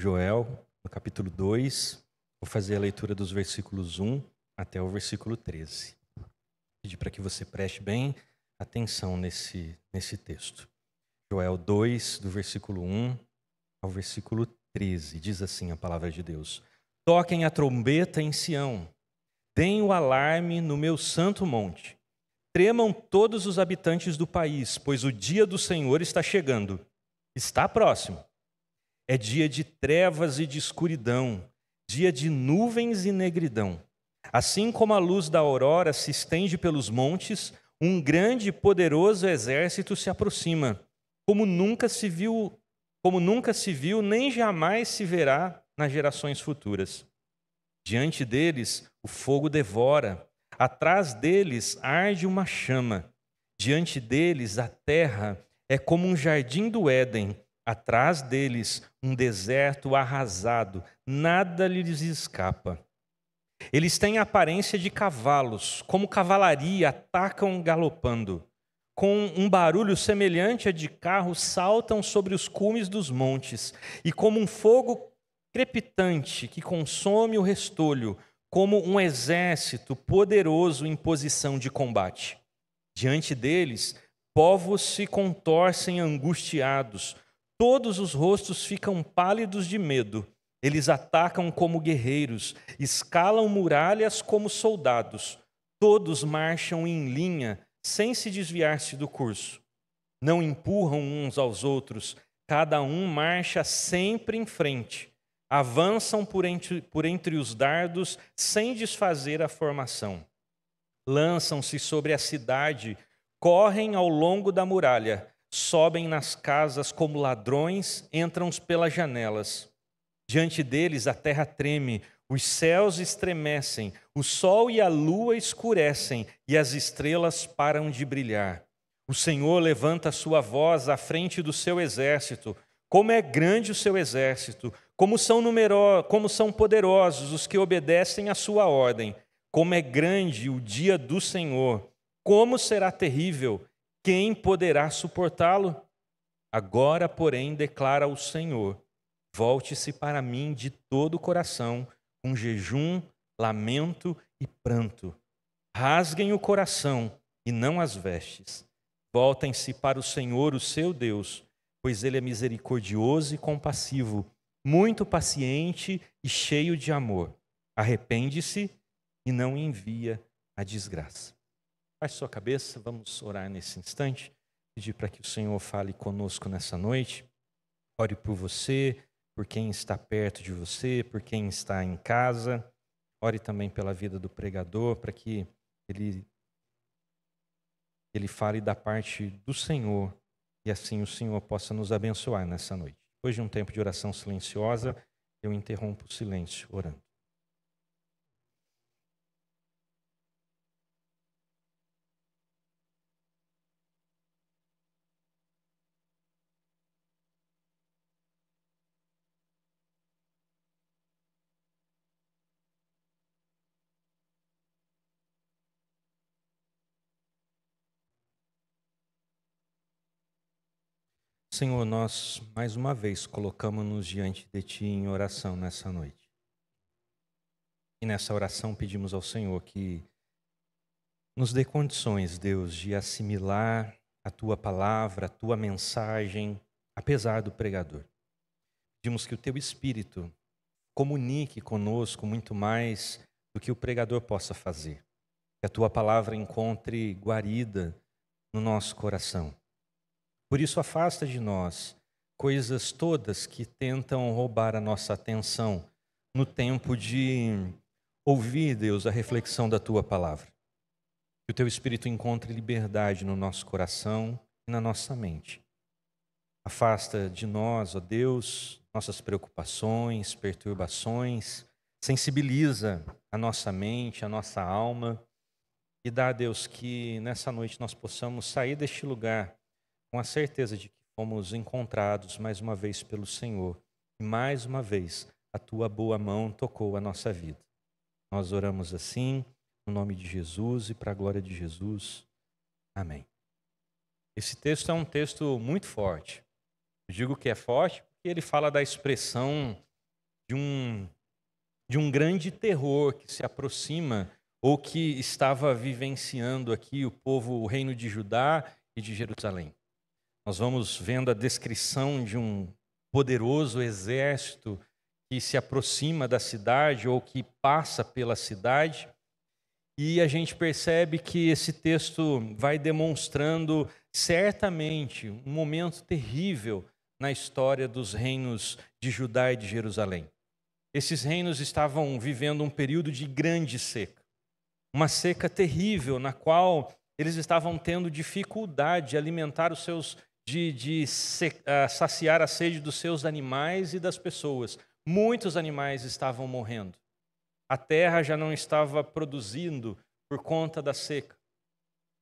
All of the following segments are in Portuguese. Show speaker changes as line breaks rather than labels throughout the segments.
Joel, no capítulo 2. Vou fazer a leitura dos versículos 1 até o versículo 13. Vou pedir para que você preste bem atenção nesse texto. Joel 2, do versículo 1 ao versículo 13. Diz assim a palavra de Deus: Toquem a trombeta em Sião, deem o alarme no meu santo monte. Tremam todos os habitantes do país, pois o dia do Senhor está chegando. Está próximo. É dia de trevas e de escuridão, dia de nuvens e negridão. Assim como a luz da aurora se estende pelos montes, um grande e poderoso exército se aproxima, como nunca se viu, nem jamais se verá nas gerações futuras. Diante deles, o fogo devora, atrás deles arde uma chama. Diante deles, a terra é como um jardim do Éden, atrás deles, um deserto arrasado, nada lhes escapa. Eles têm a aparência de cavalos, como cavalaria atacam galopando. Com um barulho semelhante a de carro, saltam sobre os cumes dos montes, e como um fogo crepitante que consome o restolho, como um exército poderoso em posição de combate. Diante deles, povos se contorcem angustiados, todos os rostos ficam pálidos de medo. Eles atacam como guerreiros, escalam muralhas como soldados. Todos marcham em linha, sem se desviar-se do curso. Não empurram uns aos outros, cada um marcha sempre em frente. Avançam por entre os dardos, sem desfazer a formação. Lançam-se sobre a cidade, correm ao longo da muralha, sobem nas casas como ladrões, entram pelas janelas. Diante deles a terra treme, os céus estremecem, o sol e a lua escurecem e as estrelas param de brilhar. O Senhor levanta a sua voz à frente do seu exército. Como é grande o seu exército, como são poderosos os que obedecem à sua ordem. Como é grande o dia do Senhor, como será terrível, quem poderá suportá-lo? Agora, porém, declara o Senhor: volte-se para mim de todo o coração, com jejum, lamento e pranto. Rasguem o coração e não as vestes. Voltem-se para o Senhor, o seu Deus, pois Ele é misericordioso e compassivo, muito paciente e cheio de amor. Arrepende-se e não envia a desgraça. Baixe sua cabeça, vamos orar nesse instante. Pedir para que o Senhor fale conosco nessa noite. Ore por você, por quem está perto de você, por quem está em casa. Ore também pela vida do pregador, para que ele fale da parte do Senhor e assim o Senhor possa nos abençoar nessa noite. Depois de um tempo de oração silenciosa, eu interrompo o silêncio orando. Senhor, nós mais uma vez colocamos-nos diante de Ti em oração nessa noite. E nessa oração pedimos ao Senhor que nos dê condições, Deus, de assimilar a Tua palavra, a Tua mensagem, apesar do pregador. Pedimos que o Teu Espírito comunique conosco muito mais do que o pregador possa fazer. Que a Tua palavra encontre guarida no nosso coração. Por isso, afasta de nós coisas todas que tentam roubar a nossa atenção no tempo de ouvir, Deus, a reflexão da Tua palavra. Que o Teu Espírito encontre liberdade no nosso coração e na nossa mente. Afasta de nós, ó Deus, nossas preocupações, perturbações, sensibiliza a nossa mente, a nossa alma e dá, Deus, que nessa noite nós possamos sair deste lugar com a certeza de que fomos encontrados mais uma vez pelo Senhor e mais uma vez a Tua boa mão tocou a nossa vida. Nós oramos assim, no nome de Jesus e para a glória de Jesus. Amém. Esse texto é um texto muito forte. Eu digo que é forte porque ele fala da expressão de um grande terror que se aproxima ou que estava vivenciando aqui o reino de Judá e de Jerusalém. Nós vamos vendo a descrição de um poderoso exército que se aproxima da cidade ou que passa pela cidade, e a gente percebe que esse texto vai demonstrando certamente um momento terrível na história dos reinos de Judá e de Jerusalém. Esses reinos estavam vivendo um período de grande seca, uma seca terrível na qual eles estavam tendo dificuldade de alimentar os seus, saciar a sede dos seus animais e das pessoas. Muitos animais estavam morrendo. A terra já não estava produzindo por conta da seca.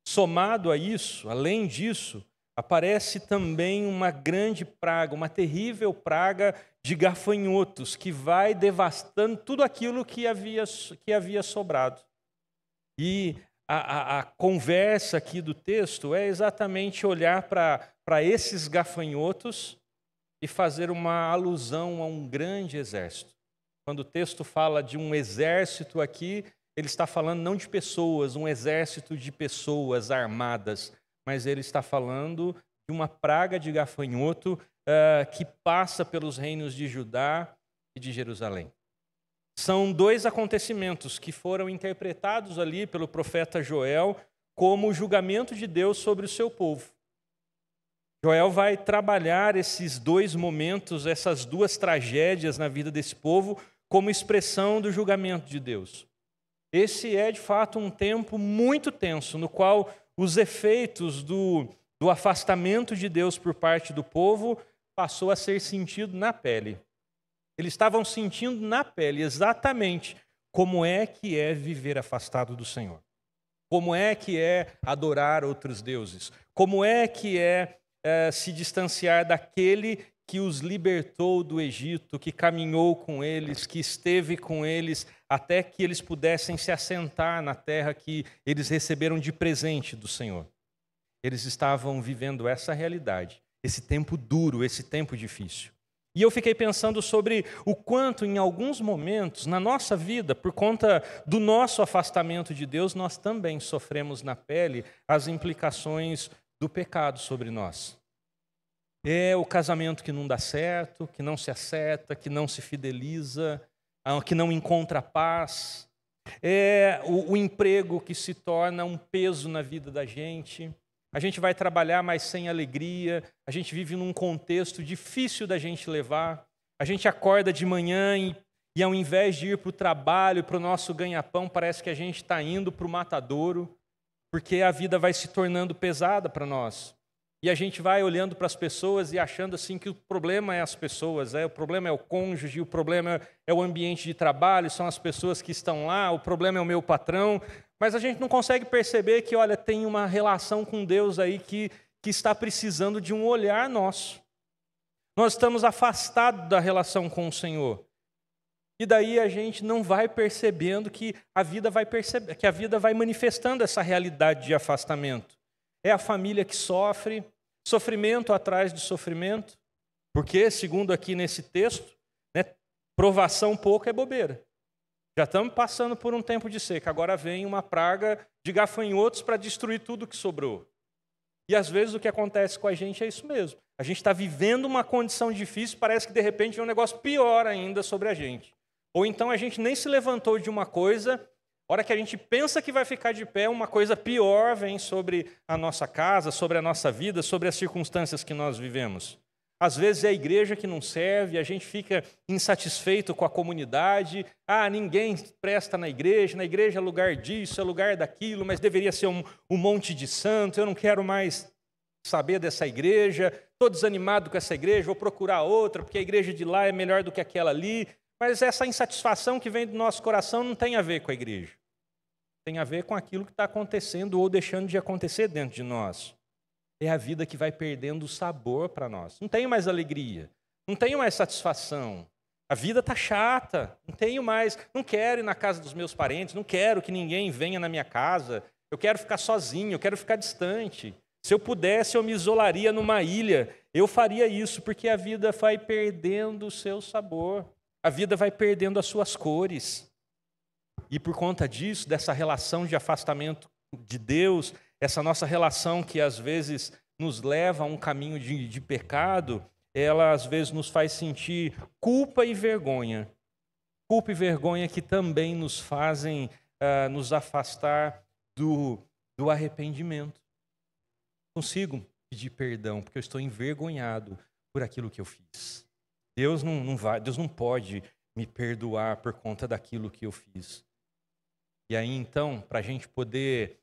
Somado a isso, além disso, aparece também uma grande praga, uma terrível praga de gafanhotos, que vai devastando tudo aquilo que havia sobrado. E a conversa aqui do texto é exatamente olhar para esses gafanhotos e fazer uma alusão a um grande exército. Quando o texto fala de um exército aqui, ele está falando não de pessoas, um exército de pessoas armadas, mas ele está falando de uma praga de gafanhoto que passa pelos reinos de Judá e de Jerusalém. São dois acontecimentos que foram interpretados ali pelo profeta Joel como o julgamento de Deus sobre o seu povo. Joel vai trabalhar esses dois momentos, essas duas tragédias na vida desse povo, como expressão do julgamento de Deus. Esse é, de fato, um tempo muito tenso, no qual os efeitos do afastamento de Deus por parte do povo passou a ser sentido na pele. Eles estavam sentindo na pele exatamente como é que é viver afastado do Senhor. Como é que é adorar outros deuses. Como é que é se distanciar daquele que os libertou do Egito, que caminhou com eles, que esteve com eles, até que eles pudessem se assentar na terra que eles receberam de presente do Senhor. Eles estavam vivendo essa realidade, esse tempo duro, esse tempo difícil. E eu fiquei pensando sobre o quanto, em alguns momentos, na nossa vida, por conta do nosso afastamento de Deus, nós também sofremos na pele as implicações do pecado sobre nós. É o casamento que não dá certo, que não se acerta, que não se fideliza, que não encontra paz. É o emprego que se torna um peso na vida da gente. A gente vai trabalhar, mas sem alegria. A gente vive num contexto difícil da gente levar. A gente acorda de manhã e ao invés de ir para o trabalho, para o nosso ganha-pão, parece que a gente está indo para o matadouro, porque a vida vai se tornando pesada para nós. E a gente vai olhando para as pessoas e achando assim que o problema é as pessoas, o problema é o cônjuge, o problema é o ambiente de trabalho, são as pessoas que estão lá, o problema é o meu patrão. Mas a gente não consegue perceber que, olha, tem uma relação com Deus aí que está precisando de um olhar nosso. Nós estamos afastados da relação com o Senhor. E daí a gente não vai percebendo que a vida vai manifestando essa realidade de afastamento. É a família que sofre, sofrimento atrás de sofrimento, porque, segundo aqui nesse texto, provação pouco é bobeira. Já estamos passando por um tempo de seca, agora vem uma praga de gafanhotos para destruir tudo que sobrou. E às vezes o que acontece com a gente é isso mesmo. A gente está vivendo uma condição difícil, parece que de repente vem um negócio pior ainda sobre a gente. Ou então a gente nem se levantou de uma coisa, a hora que a gente pensa que vai ficar de pé, uma coisa pior vem sobre a nossa casa, sobre a nossa vida, sobre as circunstâncias que nós vivemos. Às vezes é a igreja que não serve, a gente fica insatisfeito com a comunidade. Ninguém presta na igreja é lugar disso, é lugar daquilo, mas deveria ser um monte de santo, eu não quero mais saber dessa igreja, estou desanimado com essa igreja, vou procurar outra, porque a igreja de lá é melhor do que aquela ali. Mas essa insatisfação que vem do nosso coração não tem a ver com a igreja. Tem a ver com aquilo que está acontecendo ou deixando de acontecer dentro de nós. É a vida que vai perdendo o sabor para nós. Não tenho mais alegria, não tenho mais satisfação. A vida está chata, não quero ir na casa dos meus parentes, não quero que ninguém venha na minha casa, eu quero ficar sozinho, eu quero ficar distante. Se eu pudesse, eu me isolaria numa ilha, eu faria isso, porque a vida vai perdendo o seu sabor. A vida vai perdendo as suas cores. E por conta disso, dessa relação de afastamento de Deus, essa nossa relação que às vezes nos leva a um caminho de pecado, ela às vezes nos faz sentir culpa e vergonha. Culpa e vergonha que também nos fazem nos afastar do arrependimento. Consigo pedir perdão, porque eu estou envergonhado por aquilo que eu fiz. Deus não pode me perdoar por conta daquilo que eu fiz. E aí, então, para a gente poder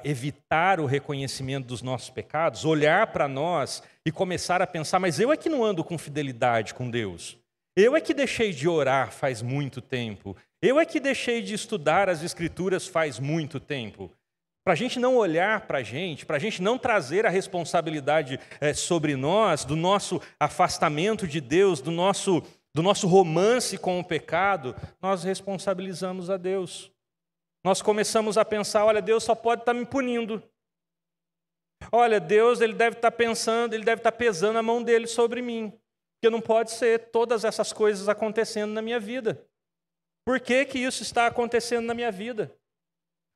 evitar o reconhecimento dos nossos pecados, olhar para nós e começar a pensar, mas eu é que não ando com fidelidade com Deus. Eu é que deixei de orar faz muito tempo. Eu é que deixei de estudar as Escrituras faz muito tempo. Para a gente não olhar para a gente não trazer a responsabilidade sobre nós, do nosso afastamento de Deus, do nosso romance com o pecado, nós responsabilizamos a Deus. Nós começamos a pensar, olha, Deus só pode estar me punindo. Olha, Deus, Ele deve estar pensando, Ele deve estar pesando a mão dEle sobre mim. Porque não pode ser todas essas coisas acontecendo na minha vida. Por que que isso está acontecendo na minha vida?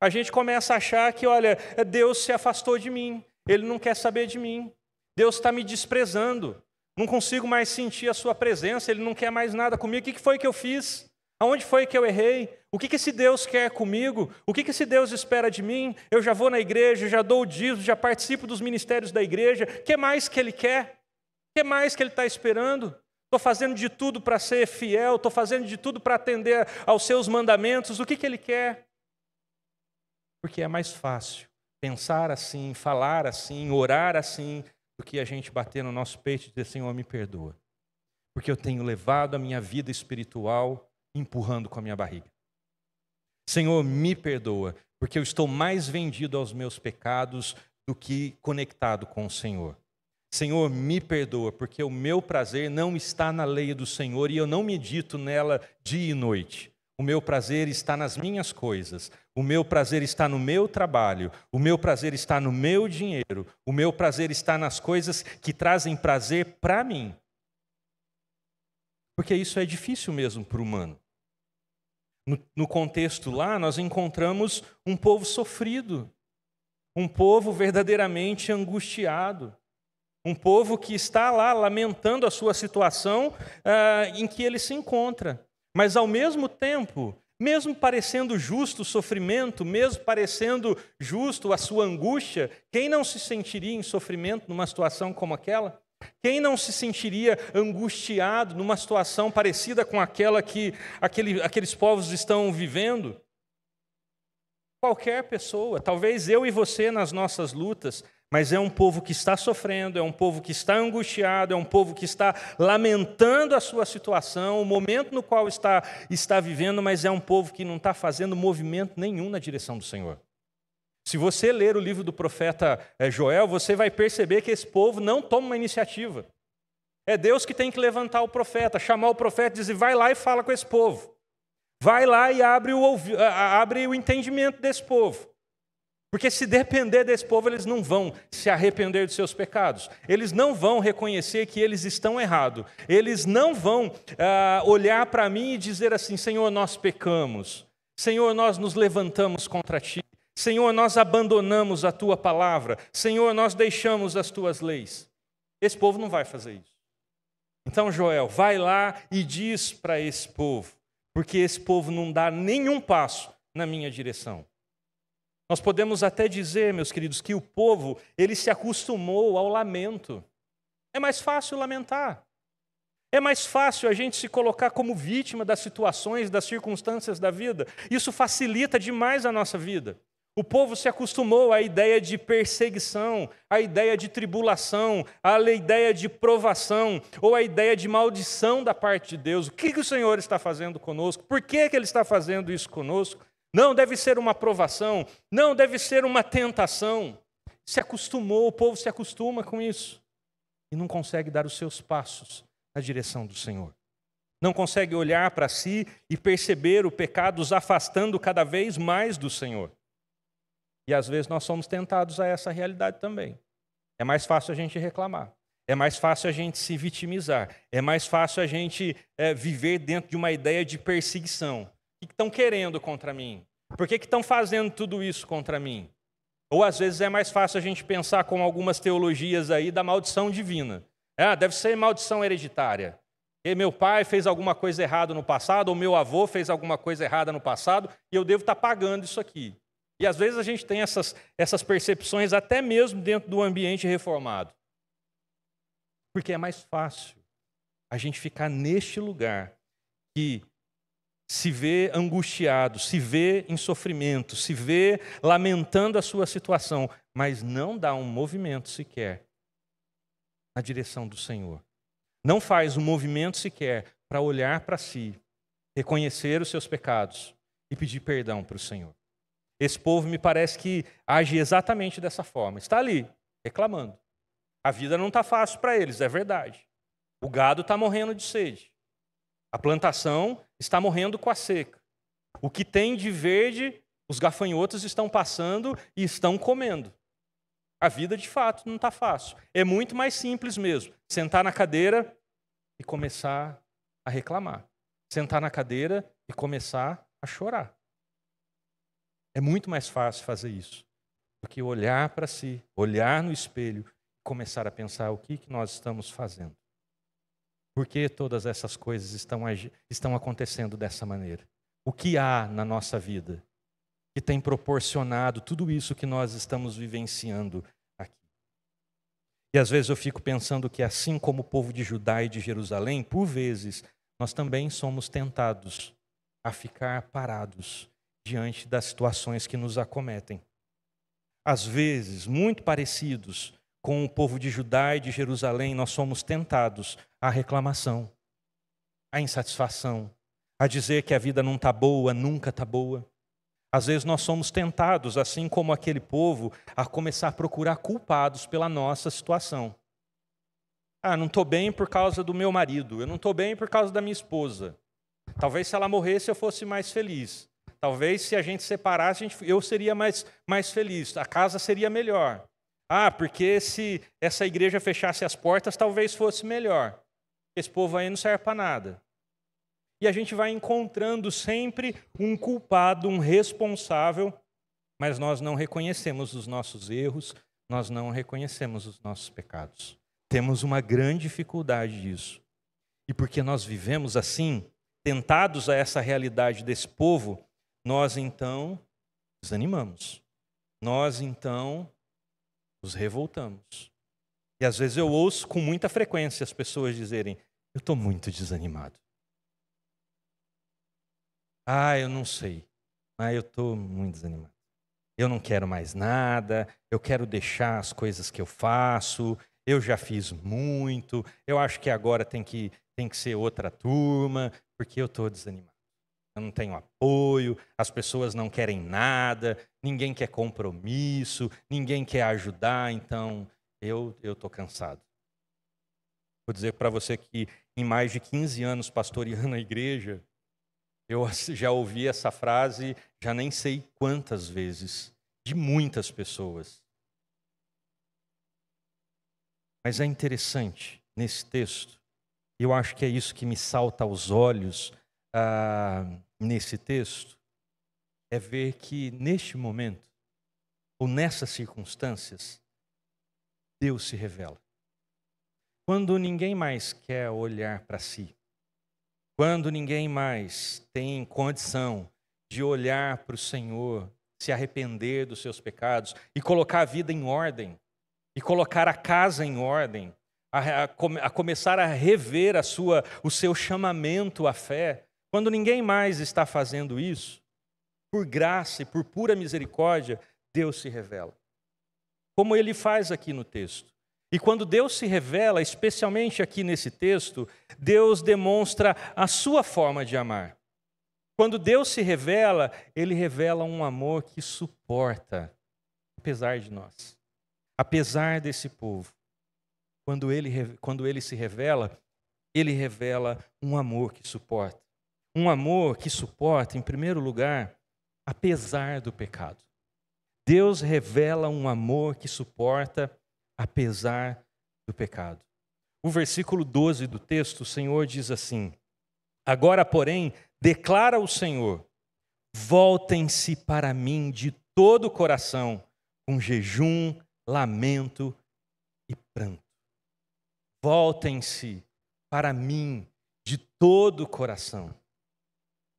A gente começa a achar que, olha, Deus se afastou de mim. Ele não quer saber de mim. Deus está me desprezando. Não consigo mais sentir a sua presença. Ele não quer mais nada comigo. O que foi que eu fiz? Aonde foi que eu errei? O que esse Deus quer comigo? O que esse Deus espera de mim? Eu já vou na igreja, já dou o dízimo, já participo dos ministérios da igreja. O que mais que Ele quer? O que mais que Ele está esperando? Estou fazendo de tudo para ser fiel, estou fazendo de tudo para atender aos seus mandamentos. O que Ele quer? Porque é mais fácil pensar assim, falar assim, orar assim, do que a gente bater no nosso peito e dizer, Senhor, me perdoa. Porque eu tenho levado a minha vida espiritual empurrando com a minha barriga. Senhor, me perdoa, porque eu estou mais vendido aos meus pecados do que conectado com o Senhor. Senhor, me perdoa, porque o meu prazer não está na lei do Senhor e eu não medito nela dia e noite. O meu prazer está nas minhas coisas, o meu prazer está no meu trabalho, o meu prazer está no meu dinheiro, o meu prazer está nas coisas que trazem prazer para mim. Porque isso é difícil mesmo para o humano. No contexto lá, nós encontramos um povo sofrido, um povo verdadeiramente angustiado, um povo que está lá lamentando a sua situação em que ele se encontra. Mas, ao mesmo tempo, mesmo parecendo justo o sofrimento, mesmo parecendo justo a sua angústia, quem não se sentiria em sofrimento numa situação como aquela? Quem não se sentiria angustiado numa situação parecida com aquela que aqueles povos estão vivendo? Qualquer pessoa, talvez eu e você nas nossas lutas, mas é um povo que está sofrendo, é um povo que está angustiado, é um povo que está lamentando a sua situação, o momento no qual está vivendo, mas é um povo que não está fazendo movimento nenhum na direção do Senhor. Se você ler o livro do profeta Joel, você vai perceber que esse povo não toma uma iniciativa. É Deus que tem que levantar o profeta, chamar o profeta e dizer, vai lá e fala com esse povo. Vai lá e abre o entendimento desse povo. Porque se depender desse povo, eles não vão se arrepender dos seus pecados. Eles não vão reconhecer que eles estão errados. Eles não vão olhar para mim e dizer assim, Senhor, nós pecamos. Senhor, nós nos levantamos contra Ti. Senhor, nós abandonamos a Tua palavra. Senhor, nós deixamos as Tuas leis. Esse povo não vai fazer isso. Então, Joel, vai lá e diz para esse povo, porque esse povo não dá nenhum passo na minha direção. Nós podemos até dizer, meus queridos, que o povo, ele se acostumou ao lamento. É mais fácil lamentar. É mais fácil a gente se colocar como vítima das situações, das circunstâncias da vida. Isso facilita demais a nossa vida. O povo se acostumou à ideia de perseguição, à ideia de tribulação, à ideia de provação, ou à ideia de maldição da parte de Deus. O que o Senhor está fazendo conosco? Por que Ele está fazendo isso conosco? Não deve ser uma provação, não deve ser uma tentação. Se acostumou, o povo se acostuma com isso. E não consegue dar os seus passos na direção do Senhor. Não consegue olhar para si e perceber o pecado os afastando cada vez mais do Senhor. E às vezes nós somos tentados a essa realidade também. É mais fácil a gente reclamar. É mais fácil a gente se vitimizar. É mais fácil a gente viver dentro de uma ideia de perseguição. O que estão querendo contra mim? Por que estão fazendo tudo isso contra mim? Ou às vezes é mais fácil a gente pensar com algumas teologias aí da maldição divina. Deve ser maldição hereditária. E meu pai fez alguma coisa errada no passado, ou meu avô fez alguma coisa errada no passado, e eu devo estar pagando isso aqui. E às vezes a gente tem essas percepções até mesmo dentro do ambiente reformado. Porque é mais fácil a gente ficar neste lugar que se vê angustiado, se vê em sofrimento, se vê lamentando a sua situação, mas não dá um movimento sequer na direção do Senhor. Não faz um movimento sequer para olhar para si, reconhecer os seus pecados e pedir perdão para o Senhor. Esse povo me parece que age exatamente dessa forma. Está ali, reclamando. A vida não está fácil para eles, é verdade. O gado está morrendo de sede. A plantação está morrendo com a seca. O que tem de verde, os gafanhotos estão passando e estão comendo. A vida, de fato, não está fácil. É muito mais simples mesmo. Sentar na cadeira e começar a reclamar. Sentar na cadeira e começar a chorar. É muito mais fácil fazer isso do que olhar para si, olhar no espelho e começar a pensar o que nós estamos fazendo. Por que todas essas coisas estão acontecendo dessa maneira? O que há na nossa vida que tem proporcionado tudo isso que nós estamos vivenciando aqui? E às vezes eu fico pensando que assim como o povo de Judá e de Jerusalém, por vezes nós também somos tentados a ficar parados diante das situações que nos acometem. Às vezes, muito parecidos com o povo de Judá e de Jerusalém, nós somos tentados à reclamação, à insatisfação, a dizer que a vida não está boa, nunca está boa. Às vezes nós somos tentados, assim como aquele povo, a começar a procurar culpados pela nossa situação. Não estou bem por causa do meu marido, eu não estou bem por causa da minha esposa. Talvez se ela morresse eu fosse mais feliz. Talvez se a gente separasse eu seria mais feliz, a casa seria melhor. Porque se essa igreja fechasse as portas, talvez fosse melhor. Esse povo aí não serve para nada. E a gente vai encontrando sempre um culpado, um responsável, mas nós não reconhecemos os nossos erros, nós não reconhecemos os nossos pecados. Temos uma grande dificuldade disso. E porque nós vivemos assim, tentados a essa realidade desse povo, nós então desanimamos. Nós então nos revoltamos. E às vezes eu ouço com muita frequência as pessoas dizerem: eu estou muito desanimado. Eu não sei. Eu estou muito desanimado. Eu não quero mais nada, eu quero deixar as coisas que eu faço, eu já fiz muito, eu acho que agora tem que ser outra turma, porque eu estou desanimado. Eu não tenho apoio, as pessoas não querem nada, ninguém quer compromisso, ninguém quer ajudar, então eu estou cansado. Vou dizer para você que em mais de 15 anos pastoreando a igreja, eu já ouvi essa frase, já nem sei quantas vezes, de muitas pessoas. Mas é interessante, nesse texto, eu acho que é isso que me salta aos olhos nesse texto, é ver que neste momento, ou nessas circunstâncias, Deus se revela. Quando ninguém mais quer olhar para si, quando ninguém mais tem condição de olhar para o Senhor, se arrepender dos seus pecados e colocar a vida em ordem, e colocar a casa em ordem, a começar a rever o seu chamamento à fé, quando ninguém mais está fazendo isso, por graça e por pura misericórdia, Deus se revela. Como ele faz aqui no texto. E quando Deus se revela, especialmente aqui nesse texto, Deus demonstra a sua forma de amar. Quando Deus se revela, ele revela um amor que suporta, apesar de nós. Apesar desse povo. Quando ele se revela, ele revela um amor que suporta. Um amor que suporta, em primeiro lugar, apesar do pecado. Deus revela um amor que suporta apesar do pecado. O versículo 12 do texto, o Senhor diz assim: agora, porém, declara o Senhor, voltem-se para mim de todo o coração, com jejum, lamento e pranto. Voltem-se para mim de todo o coração.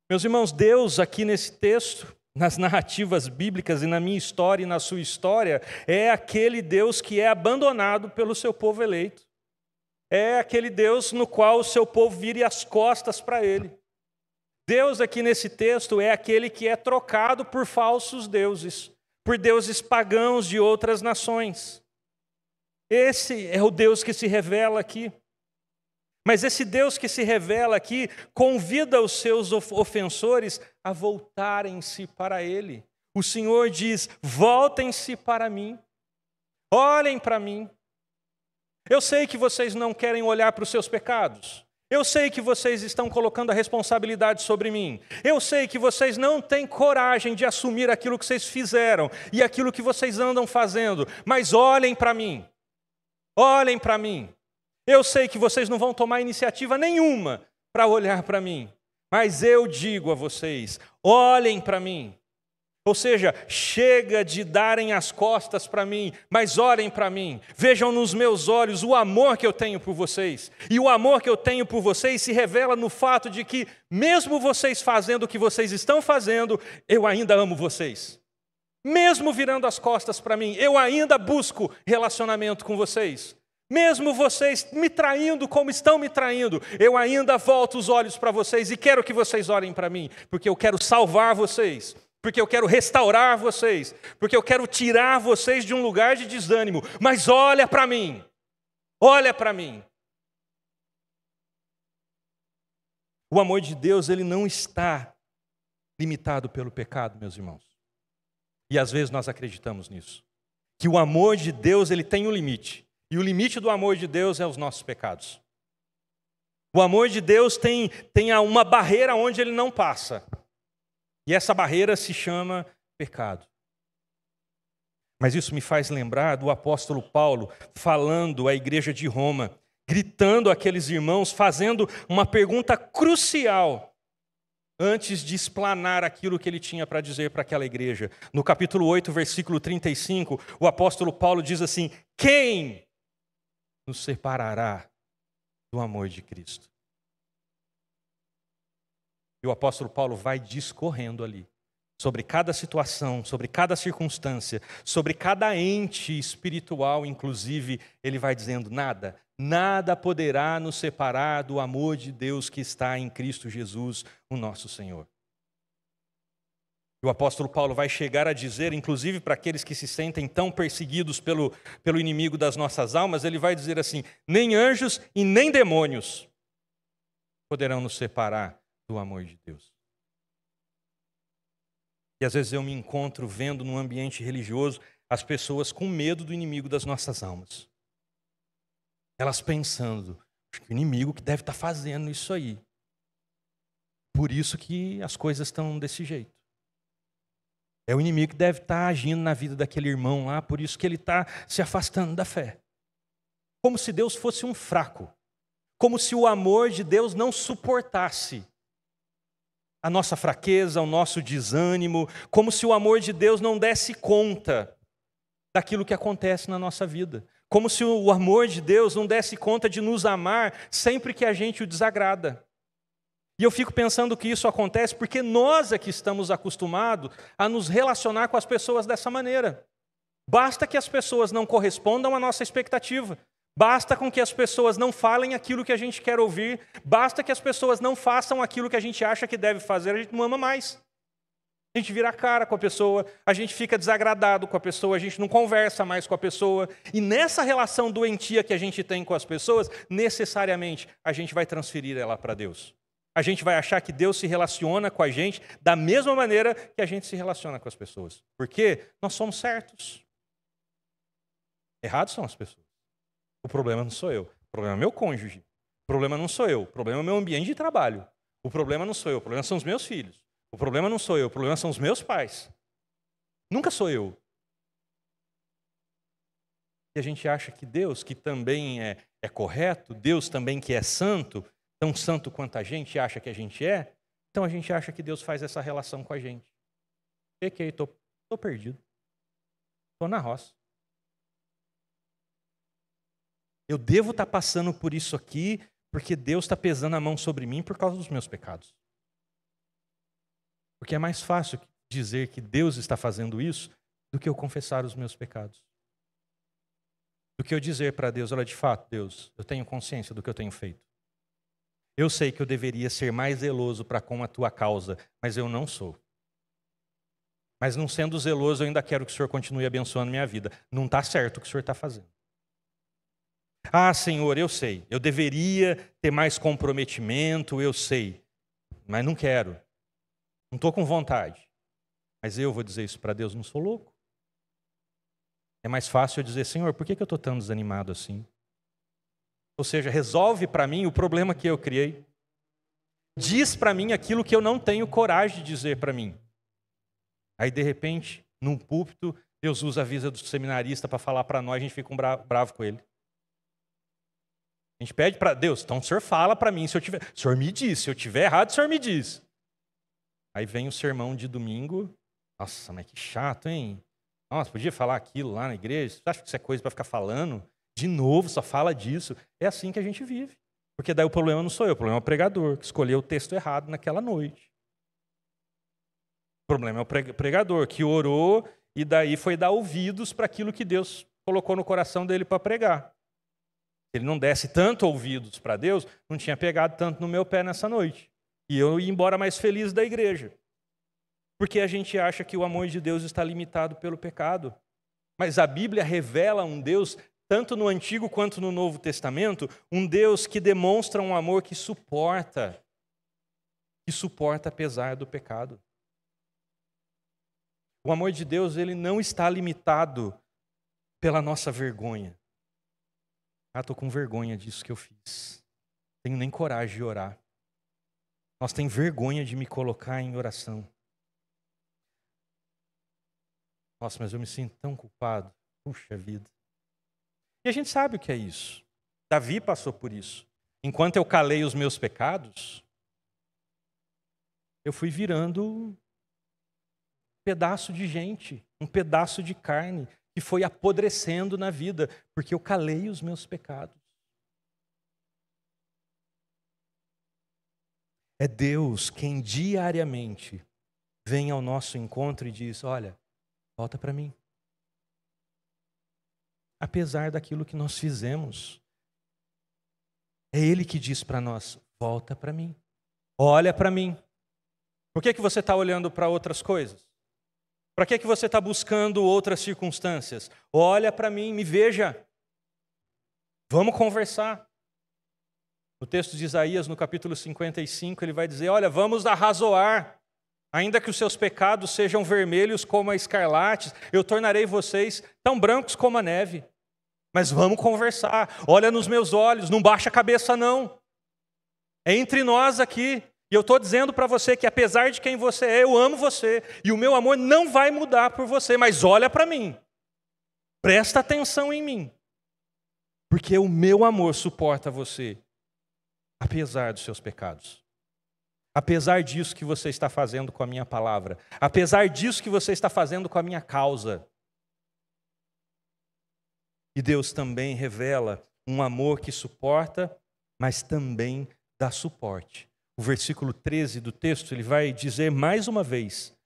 Meus irmãos, Deus aqui nesse texto, nas narrativas bíblicas e na minha história e na sua história, é aquele Deus que é abandonado pelo seu povo eleito. É aquele Deus no qual o seu povo vire as costas para ele. Deus aqui nesse texto é aquele que é trocado por falsos deuses, por deuses pagãos de outras nações. Esse é o Deus que se revela aqui. Mas esse Deus que se revela aqui convida os seus ofensores a voltarem-se para Ele. O Senhor diz: voltem-se para mim, olhem para mim. Eu sei que vocês não querem olhar para os seus pecados. Eu sei que vocês estão colocando a responsabilidade sobre mim. Eu sei que vocês não têm coragem de assumir aquilo que vocês fizeram e aquilo que vocês andam fazendo. Mas olhem para mim. Olhem para mim. Eu sei que vocês não vão tomar iniciativa nenhuma para olhar para mim. Mas eu digo a vocês, olhem para mim. Ou seja, chega de darem as costas para mim, mas olhem para mim. Vejam nos meus olhos o amor que eu tenho por vocês. E o amor que eu tenho por vocês se revela no fato de que, mesmo vocês fazendo o que vocês estão fazendo, eu ainda amo vocês. Mesmo virando as costas para mim, eu ainda busco relacionamento com vocês. Mesmo vocês me traindo como estão me traindo, eu ainda volto os olhos para vocês e quero que vocês olhem para mim, porque eu quero salvar vocês, porque eu quero restaurar vocês, porque eu quero tirar vocês de um lugar de desânimo. Mas olha para mim, olha para mim. O amor de Deus, ele não está limitado pelo pecado, meus irmãos. E às vezes nós acreditamos nisso, que o amor de Deus, ele tem um limite. E o limite do amor de Deus é os nossos pecados. O amor de Deus tem uma barreira onde ele não passa. E essa barreira se chama pecado. Mas isso me faz lembrar do apóstolo Paulo falando à igreja de Roma, gritando àqueles irmãos, fazendo uma pergunta crucial antes de explanar aquilo que ele tinha para dizer para aquela igreja. No capítulo 8, versículo 35, o apóstolo Paulo diz assim: quem nos separará do amor de Cristo? E o apóstolo Paulo vai discorrendo ali sobre cada situação, sobre cada circunstância, sobre cada ente espiritual, inclusive, ele vai dizendo: nada poderá nos separar do amor de Deus que está em Cristo Jesus, o nosso Senhor. E o apóstolo Paulo vai chegar a dizer, inclusive para aqueles que se sentem tão perseguidos pelo inimigo das nossas almas, ele vai dizer assim: nem anjos e nem demônios poderão nos separar do amor de Deus. E às vezes eu me encontro vendo num ambiente religioso as pessoas com medo do inimigo das nossas almas. Elas pensando: acho que o inimigo que deve estar fazendo isso aí. Por isso que as coisas estão desse jeito. É o inimigo que deve estar agindo na vida daquele irmão lá, por isso que ele está se afastando da fé. Como se Deus fosse um fraco. Como se o amor de Deus não suportasse a nossa fraqueza, o nosso desânimo. Como se o amor de Deus não desse conta daquilo que acontece na nossa vida. Como se o amor de Deus não desse conta de nos amar sempre que a gente o desagrada. E eu fico pensando que isso acontece porque nós é que estamos acostumados a nos relacionar com as pessoas dessa maneira. Basta que as pessoas não correspondam à nossa expectativa. Basta com que as pessoas não falem aquilo que a gente quer ouvir. Basta que as pessoas não façam aquilo que a gente acha que deve fazer. A gente não ama mais. A gente vira a cara com a pessoa, a gente fica desagradado com a pessoa, a gente não conversa mais com a pessoa. E nessa relação doentia que a gente tem com as pessoas, necessariamente a gente vai transferir ela para Deus. A gente vai achar que Deus se relaciona com a gente da mesma maneira que a gente se relaciona com as pessoas. Porque nós somos certos. Errados são as pessoas. O problema não sou eu. O problema é meu cônjuge. O problema não sou eu. O problema é o meu ambiente de trabalho. O problema não sou eu. O problema são os meus filhos. O problema não sou eu. O problema são os meus pais. Nunca sou eu. E a gente acha que Deus, que também é correto, Deus também que é santo, tão santo quanto a gente acha que a gente é, então a gente acha que Deus faz essa relação com a gente. Pequei, estou perdido. Estou na roça. Eu devo estar passando por isso aqui, porque Deus está pesando a mão sobre mim por causa dos meus pecados. Porque é mais fácil dizer que Deus está fazendo isso do que eu confessar os meus pecados. Do que eu dizer para Deus, olha, de fato, Deus, eu tenho consciência do que eu tenho feito. Eu sei que eu deveria ser mais zeloso para com a tua causa, mas eu não sou. Mas não sendo zeloso, eu ainda quero que o Senhor continue abençoando minha vida. Não está certo o que o Senhor está fazendo. Ah, Senhor, eu sei. Eu deveria ter mais comprometimento, eu sei. Mas não quero. Não estou com vontade. Mas eu vou dizer isso para Deus, não sou louco. É mais fácil eu dizer, Senhor, por que eu estou tão desanimado assim? Ou seja, resolve para mim o problema que eu criei. Diz para mim aquilo que eu não tenho coragem de dizer para mim. Aí, de repente, num púlpito, Deus usa a visa do seminarista para falar para nós, a gente fica bravo com ele. A gente pede para Deus, então o Senhor fala para mim, o Senhor me diz, se eu estiver errado, o Senhor me diz. Aí vem o sermão de domingo, nossa, mas que chato, hein? Nossa, podia falar aquilo lá na igreja? Você acha que isso é coisa para ficar falando? De novo, só fala disso. É assim que a gente vive. Porque daí o problema não sou eu, o problema é o pregador, que escolheu o texto errado naquela noite. O problema é o pregador, que orou e daí foi dar ouvidos para aquilo que Deus colocou no coração dele para pregar. Se ele não desse tanto ouvidos para Deus, não tinha pegado tanto no meu pé nessa noite. E eu ia embora mais feliz da igreja. Porque a gente acha que o amor de Deus está limitado pelo pecado. Mas a Bíblia revela um Deus, tanto no Antigo quanto no Novo Testamento, um Deus que demonstra um amor que suporta apesar do pecado. O amor de Deus, ele não está limitado pela nossa vergonha. Ah, estou com vergonha disso que eu fiz. Tenho nem coragem de orar. Nós temos vergonha de me colocar em oração. Nossa, mas eu me sinto tão culpado. Puxa vida. E a gente sabe o que é isso. Davi passou por isso. Enquanto eu calei os meus pecados, eu fui virando um pedaço de gente, um pedaço de carne, que foi apodrecendo na vida, porque eu calei os meus pecados. É Deus quem diariamente vem ao nosso encontro e diz, olha, volta para mim. Apesar daquilo que nós fizemos, é Ele que diz para nós, volta para mim, olha para mim. Por que você está olhando para outras coisas? Para que você está buscando outras circunstâncias? Olha para mim, me veja. Vamos conversar. No texto de Isaías, no capítulo 55, ele vai dizer, olha, vamos arrazoar. Ainda que os seus pecados sejam vermelhos como a escarlate, eu tornarei vocês tão brancos como a neve. Mas vamos conversar. Olha nos meus olhos, não baixa a cabeça não. É entre nós aqui. E eu estou dizendo para você que apesar de quem você é, eu amo você. E o meu amor não vai mudar por você. Mas olha para mim. Presta atenção em mim. Porque o meu amor suporta você. Apesar dos seus pecados. Apesar disso que você está fazendo com a minha palavra. Apesar disso que você está fazendo com a minha causa. E Deus também revela um amor que suporta, mas também dá suporte. O versículo 13 do texto, ele vai dizer mais uma vez,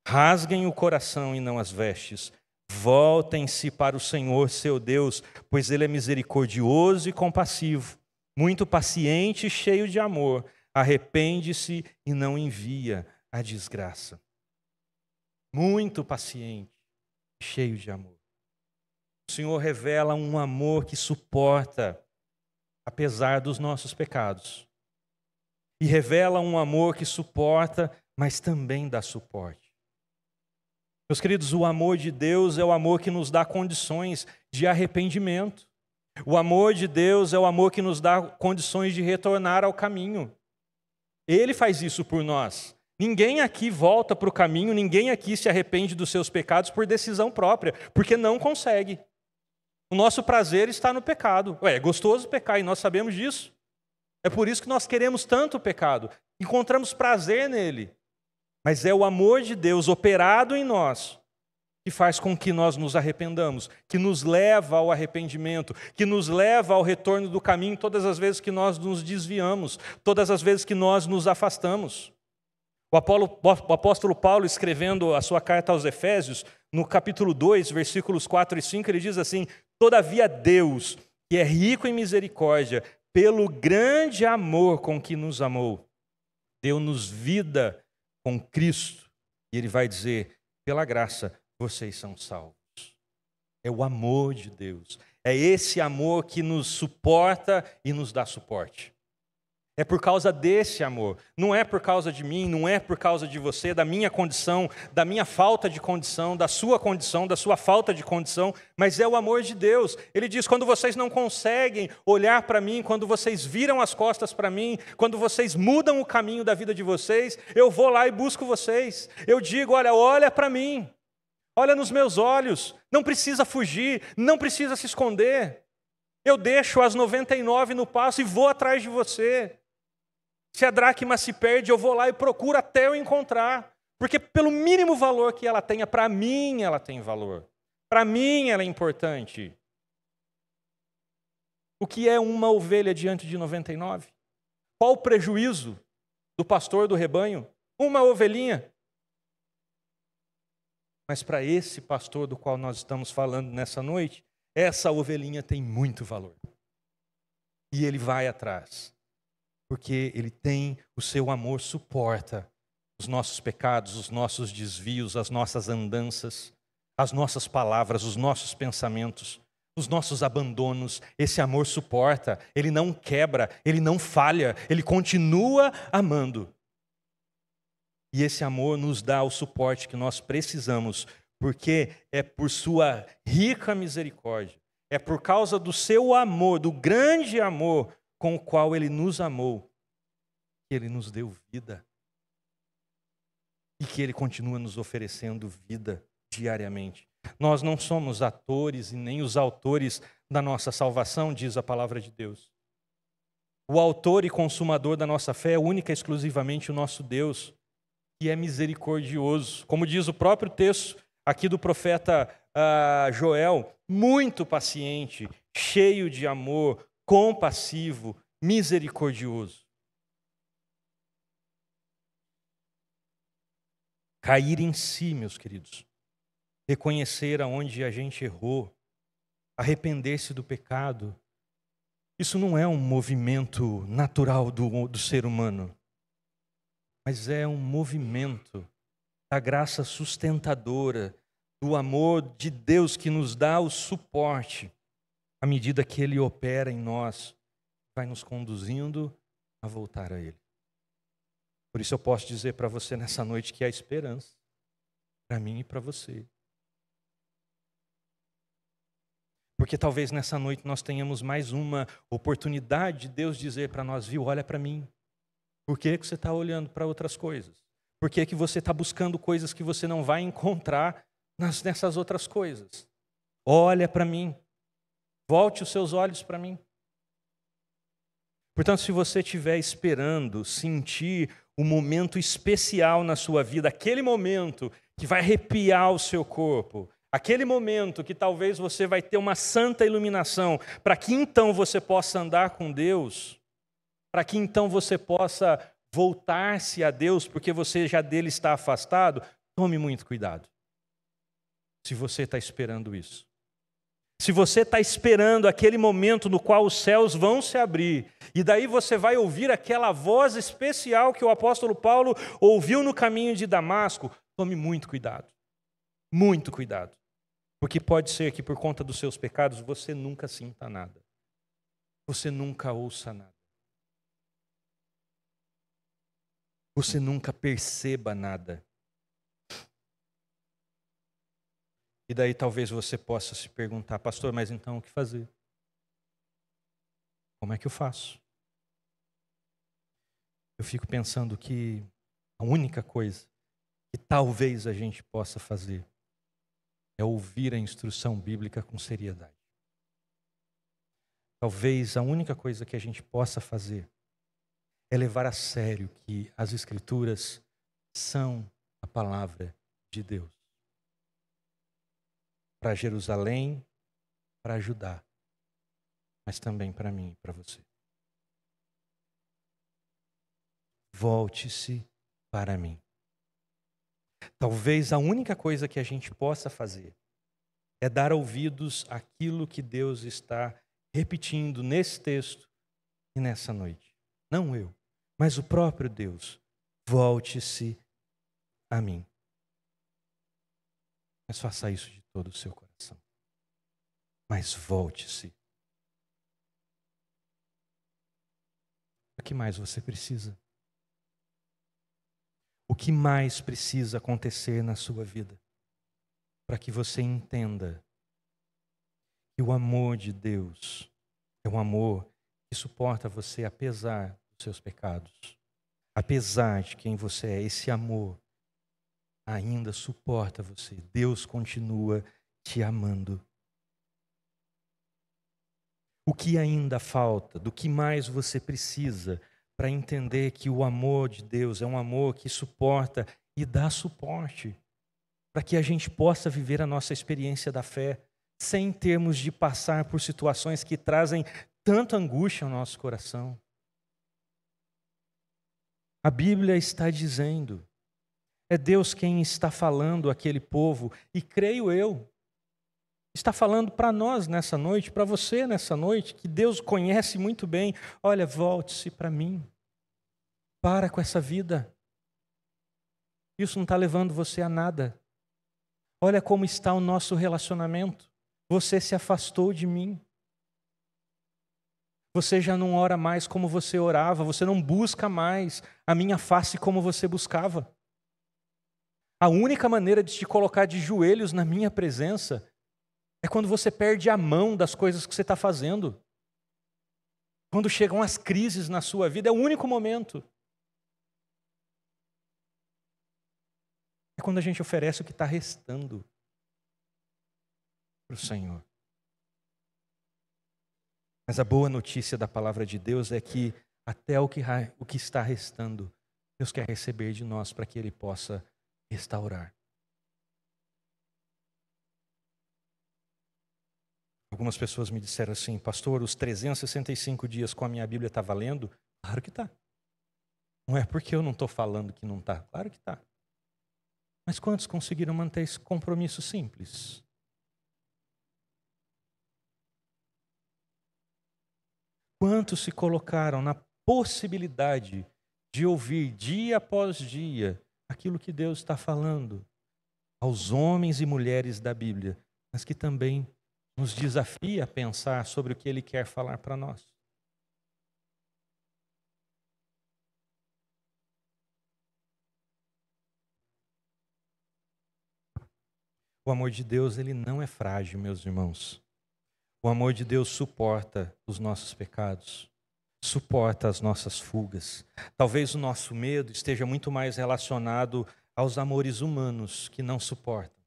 rasguem o coração e não as vestes, voltem-se para o Senhor seu Deus, pois Ele é misericordioso e compassivo, muito paciente e cheio de amor, arrepende-se e não envia a desgraça. Muito paciente, cheio de amor. O Senhor revela um amor que suporta, apesar dos nossos pecados. E revela um amor que suporta, mas também dá suporte. Meus queridos, o amor de Deus é o amor que nos dá condições de arrependimento. O amor de Deus é o amor que nos dá condições de retornar ao caminho. Ele faz isso por nós. Ninguém aqui volta para o caminho, ninguém aqui se arrepende dos seus pecados por decisão própria, porque não consegue. O nosso prazer está no pecado. É gostoso pecar e nós sabemos disso. É por isso que nós queremos tanto o pecado. Encontramos prazer nele. Mas é o amor de Deus operado em nós que faz com que nós nos arrependamos, que nos leva ao arrependimento, que nos leva ao retorno do caminho todas as vezes que nós nos desviamos, todas as vezes que nós nos afastamos. O apóstolo Paulo, escrevendo a sua carta aos Efésios, no capítulo 2, versículos 4 e 5, ele diz assim: todavia Deus, que é rico em misericórdia, pelo grande amor com que nos amou, deu-nos vida com Cristo. E ele vai dizer, pela graça, vocês são salvos. É o amor de Deus. É esse amor que nos suporta e nos dá suporte. É por causa desse amor. Não é por causa de mim, não é por causa de você, da minha condição, da minha falta de condição, da sua falta de condição, mas é o amor de Deus. Ele diz, quando vocês não conseguem olhar para mim, quando vocês viram as costas para mim, quando vocês mudam o caminho da vida de vocês, eu vou lá e busco vocês. Eu digo, olha para mim. Olha nos meus olhos, não precisa fugir, não precisa se esconder. Eu deixo as 99 no passo e vou atrás de você. Se a dracma se perde, eu vou lá e procuro até eu encontrar. Porque pelo mínimo valor que ela tenha, para mim ela tem valor. Para mim ela é importante. O que é uma ovelha diante de 99? Qual o prejuízo do pastor do rebanho? Uma ovelhinha. Mas para esse pastor do qual nós estamos falando nessa noite, essa ovelhinha tem muito valor. E ele vai atrás. Porque ele tem o seu amor, suporta os nossos pecados, os nossos desvios, as nossas andanças, as nossas palavras, os nossos pensamentos, os nossos abandonos. Esse amor suporta, ele não quebra, ele não falha, ele continua amando. E esse amor nos dá o suporte que nós precisamos, porque é por sua rica misericórdia, é por causa do seu amor, do grande amor com o qual ele nos amou, que ele nos deu vida. E que ele continua nos oferecendo vida diariamente. Nós não somos atores e nem os autores da nossa salvação, diz a palavra de Deus. O autor e consumador da nossa fé é única e exclusivamente o nosso Deus, que é misericordioso. Como diz o próprio texto aqui do profeta Joel, muito paciente, cheio de amor, compassivo, misericordioso. Cair em si, meus queridos, reconhecer aonde a gente errou, arrepender-se do pecado, isso não é um movimento natural do ser humano, mas é um movimento da graça sustentadora, do amor de Deus que nos dá o suporte, à medida que Ele opera em nós, vai nos conduzindo a voltar a Ele. Por isso eu posso dizer para você nessa noite que há esperança, para mim e para você. Porque talvez nessa noite nós tenhamos mais uma oportunidade de Deus dizer para nós, viu, olha para mim. Por que você está olhando para outras coisas? Por que você está buscando coisas que você não vai encontrar nessas outras coisas? Olha para mim. Volte os seus olhos para mim. Portanto, se você estiver esperando sentir um momento especial na sua vida, aquele momento que vai arrepiar o seu corpo, aquele momento que talvez você vai ter uma santa iluminação, para que então você possa andar com Deus, para que então você possa voltar-se a Deus, porque você já dele está afastado, tome muito cuidado. Se você está esperando isso. Se você está esperando aquele momento no qual os céus vão se abrir, e daí você vai ouvir aquela voz especial que o apóstolo Paulo ouviu no caminho de Damasco, tome muito cuidado. Muito cuidado. Porque pode ser que por conta dos seus pecados você nunca sinta nada. Você nunca ouça nada. Você nunca perceba nada. E daí talvez você possa se perguntar, pastor, mas então o que fazer? Como é que eu faço? Eu fico pensando que a única coisa que talvez a gente possa fazer é ouvir a instrução bíblica com seriedade. Talvez a única coisa que a gente possa fazer é levar a sério que as Escrituras são a palavra de Deus. Para Jerusalém, para Judá, mas também para mim e para você. Volte-se para mim. Talvez a única coisa que a gente possa fazer é dar ouvidos àquilo que Deus está repetindo nesse texto e nessa noite. Não eu, mas o próprio Deus. Volte-se a mim. Mas faça isso de todo o seu coração. Mas volte-se. O que mais você precisa? O que mais precisa acontecer na sua vida para que você entenda que o amor de Deus é um amor que suporta você apesar dos seus pecados? Apesar de quem você é, esse amor ainda suporta você. Deus continua te amando. O que ainda falta? Do que mais você precisa para entender que o amor de Deus é um amor que suporta e dá suporte para que a gente possa viver a nossa experiência da fé sem termos de passar por situações que trazem tanta angústia ao nosso coração? A Bíblia está dizendo, é Deus quem está falando àquele povo, e creio eu, está falando para nós nessa noite, para você nessa noite, que Deus conhece muito bem. Olha, volte-se para mim. Para com essa vida. Isso não está levando você a nada. Olha como está o nosso relacionamento. Você se afastou de mim. Você já não ora mais como você orava. Você não busca mais a minha face como você buscava. A única maneira de te colocar de joelhos na minha presença é quando você perde a mão das coisas que você está fazendo. Quando chegam as crises na sua vida, é o único momento. É quando a gente oferece o que está restando para o Senhor. Mas a boa notícia da palavra de Deus é que até o que está restando, Deus quer receber de nós para que Ele possa restaurar. Algumas pessoas me disseram assim, pastor, os 365 dias com a minha Bíblia está valendo? Claro que está. Não é porque eu não estou falando que não está. Claro que está. Mas quantos conseguiram manter esse compromisso simples? Quantos se colocaram na possibilidade de ouvir dia após dia aquilo que Deus está falando aos homens e mulheres da Bíblia, mas que também nos desafia a pensar sobre o que Ele quer falar para nós? O amor de Deus, ele não é frágil, meus irmãos. O amor de Deus suporta os nossos pecados, suporta as nossas fugas. Talvez o nosso medo esteja muito mais relacionado aos amores humanos que não suportam,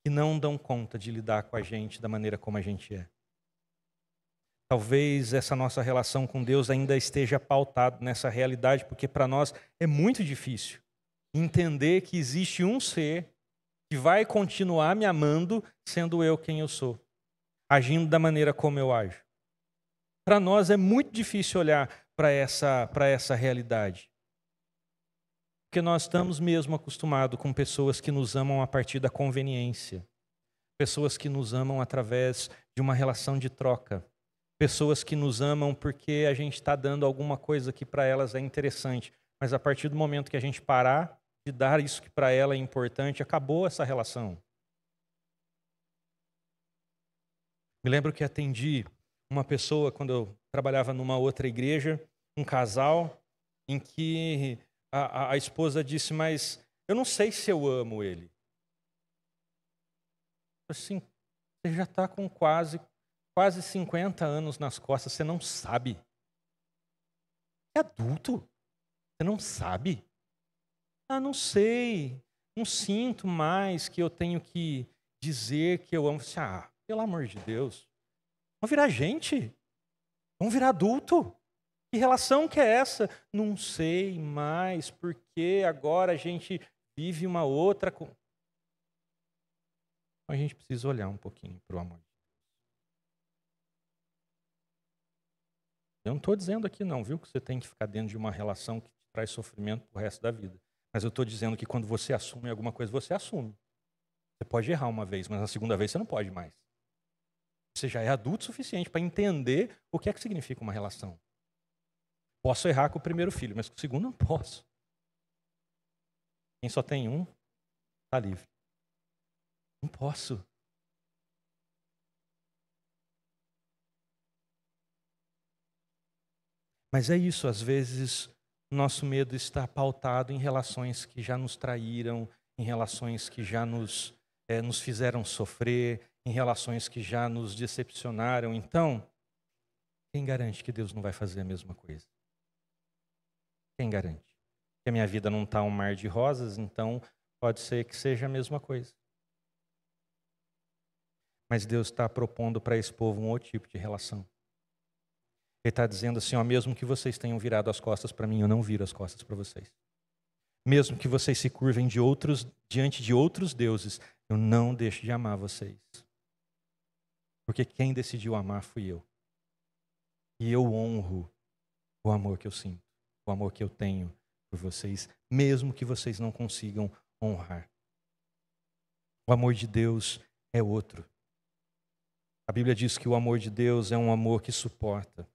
que não dão conta de lidar com a gente da maneira como a gente é. Talvez essa nossa relação com Deus ainda esteja pautada nessa realidade, porque para nós é muito difícil entender que existe um ser que vai continuar me amando sendo eu quem eu sou, agindo da maneira como eu ajo. Para nós é muito difícil olhar para essa realidade. Porque nós estamos mesmo acostumados com pessoas que nos amam a partir da conveniência. Pessoas que nos amam através de uma relação de troca. Pessoas que nos amam porque a gente está dando alguma coisa que para elas é interessante. Mas a partir do momento que a gente parar de dar isso que para ela é importante, acabou essa relação. Me lembro que atendi uma pessoa, quando eu trabalhava numa outra igreja, um casal, em que a esposa disse, mas eu não sei se eu amo ele. Assim, você já está com quase 50 anos nas costas, você não sabe. É adulto, você não sabe. Ah, não sei, não sinto mais que eu tenho que dizer que eu amo. Ah, pelo amor de Deus, vamos virar gente. Vamos virar adulto. Que relação que é essa? Não sei mais, porque agora a gente vive uma outra... A gente precisa olhar um pouquinho para o amor. Eu não estou dizendo aqui não, viu, que você tem que ficar dentro de uma relação que te traz sofrimento pro resto da vida. Mas eu estou dizendo que quando você assume alguma coisa, você assume. Você pode errar uma vez, mas na segunda vez você não pode mais. Você já é adulto o suficiente para entender o que é que significa uma relação. Posso errar com o primeiro filho, mas com o segundo não posso. Quem só tem um, está livre. Não posso. Mas é isso, às vezes nosso medo está pautado em relações que já nos traíram, em relações que já nos fizeram sofrer, em relações que já nos decepcionaram. Então, quem garante que Deus não vai fazer a mesma coisa? Quem garante? Que a minha vida não está um mar de rosas, então pode ser que seja a mesma coisa. Mas Deus está propondo para esse povo um outro tipo de relação. Ele está dizendo assim, ó, mesmo que vocês tenham virado as costas para mim, eu não viro as costas para vocês. Mesmo que vocês se curvem diante de outros deuses, eu não deixo de amar vocês. Porque quem decidiu amar fui eu. E eu honro o amor que eu sinto, o amor que eu tenho por vocês, mesmo que vocês não consigam honrar. O amor de Deus é outro. A Bíblia diz que o amor de Deus é um amor que suporta.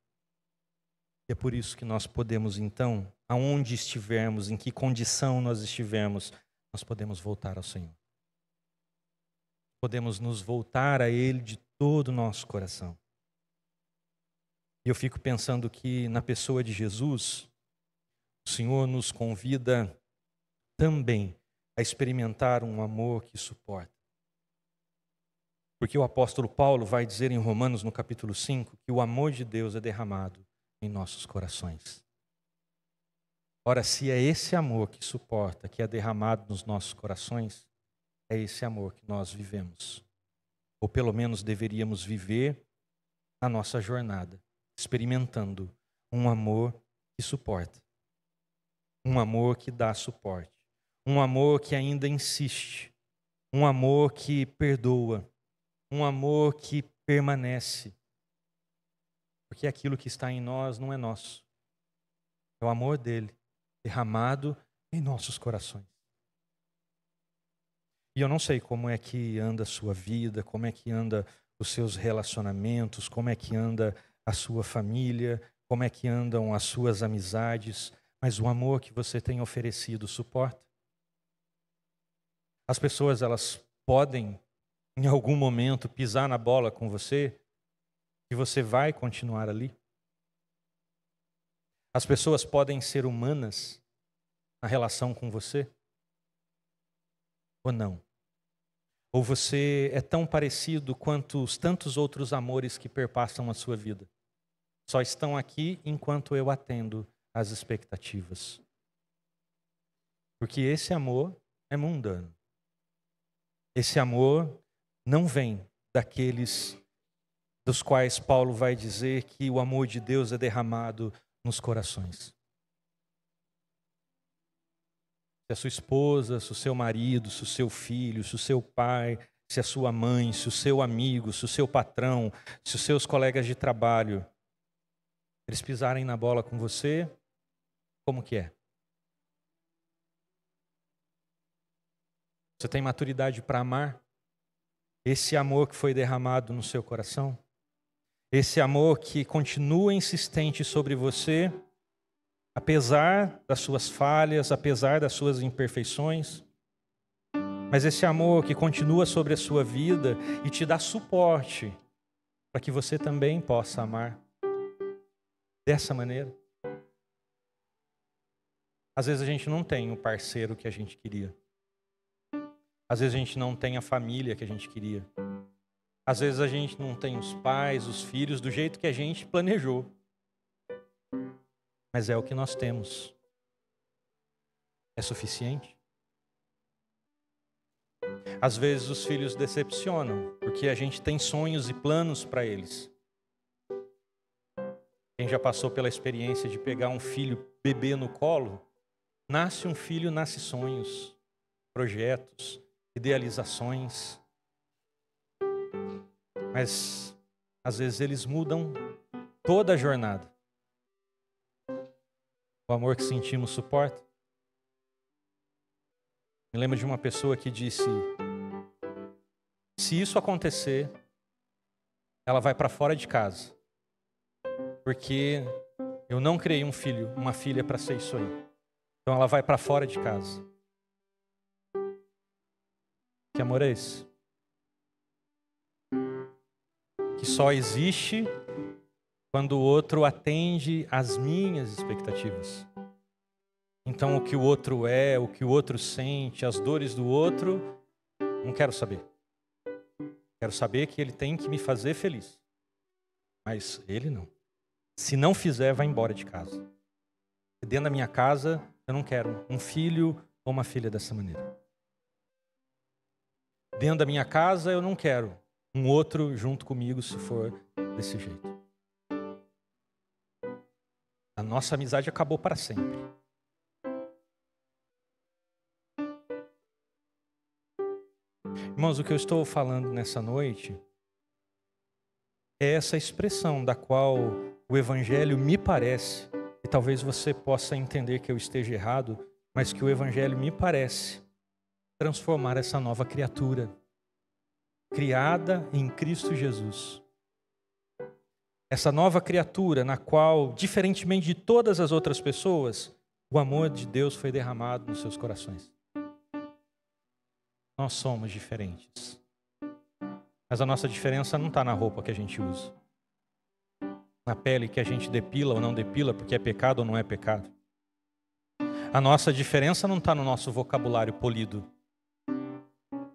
E é por isso que nós podemos, então, aonde estivermos, em que condição nós estivermos, nós podemos voltar ao Senhor. Podemos nos voltar a Ele de todo o nosso coração. E eu fico pensando que na pessoa de Jesus, o Senhor nos convida também a experimentar um amor que suporta. Porque o apóstolo Paulo vai dizer em Romanos, no capítulo 5, que o amor de Deus é derramado em nossos corações. Ora, se é esse amor que suporta, que é derramado nos nossos corações, é esse amor que nós vivemos. Ou pelo menos deveríamos viver a nossa jornada, experimentando um amor que suporta. Um amor que dá suporte. Um amor que ainda insiste. Um amor que perdoa. Um amor que permanece. Porque aquilo que está em nós não é nosso. É o amor dele, derramado em nossos corações. E eu não sei como é que anda a sua vida, como é que anda os seus relacionamentos, como é que anda a sua família, como é que andam as suas amizades, mas o amor que você tem oferecido suporta. As pessoas, elas podem, em algum momento, pisar na bola com você, e você vai continuar ali. As pessoas podem ser humanas na relação com você, ou não. Ou você é tão parecido quanto os tantos outros amores que perpassam a sua vida. Só estão aqui enquanto eu atendo às expectativas. Porque esse amor é mundano. Esse amor não vem daqueles dos quais Paulo vai dizer que o amor de Deus é derramado nos corações. Se a sua esposa, se o seu marido, se o seu filho, se o seu pai, se a sua mãe, se o seu amigo, se o seu patrão, se os seus colegas de trabalho, eles pisarem na bola com você, como que é? Você tem maturidade para amar? Esse amor que foi derramado no seu coração? Esse amor que continua insistente sobre você, apesar das suas falhas, apesar das suas imperfeições? Mas esse amor que continua sobre a sua vida e te dá suporte para que você também possa amar dessa maneira? Às vezes a gente não tem o parceiro que a gente queria. Às vezes a gente não tem a família que a gente queria. Às vezes a gente não tem os pais, os filhos, do jeito que a gente planejou. Mas é o que nós temos. É suficiente? Às vezes os filhos decepcionam, porque a gente tem sonhos e planos para eles. Quem já passou pela experiência de pegar um filho bebê no colo, nasce um filho, nasce sonhos, projetos, idealizações. Mas às vezes eles mudam toda a jornada. O amor que sentimos suporta. Me lembro de uma pessoa que disse: se isso acontecer, ela vai para fora de casa, porque eu não criei um filho, uma filha para ser isso aí. Então ela vai para fora de casa. Que amor é esse? Que só existe quando o outro atende às minhas expectativas. Então o que o outro é, o que o outro sente, as dores do outro, não quero saber. Quero saber que ele tem que me fazer feliz. Mas ele não. Se não fizer, vai embora de casa. Dentro da minha casa, eu não quero um filho ou uma filha dessa maneira. Dentro da minha casa, eu não quero um outro junto comigo se for desse jeito. A nossa amizade acabou para sempre. Irmãos, o que eu estou falando nessa noite é essa expressão da qual o Evangelho me parece, e talvez você possa entender que eu esteja errado, mas que o Evangelho me parece transformar essa nova criatura, criada em Cristo Jesus. Essa nova criatura na qual, diferentemente de todas as outras pessoas, o amor de Deus foi derramado nos seus corações. Nós somos diferentes. Mas a nossa diferença não está na roupa que a gente usa, na pele que a gente depila ou não depila, porque é pecado ou não é pecado. A nossa diferença não está no nosso vocabulário polido.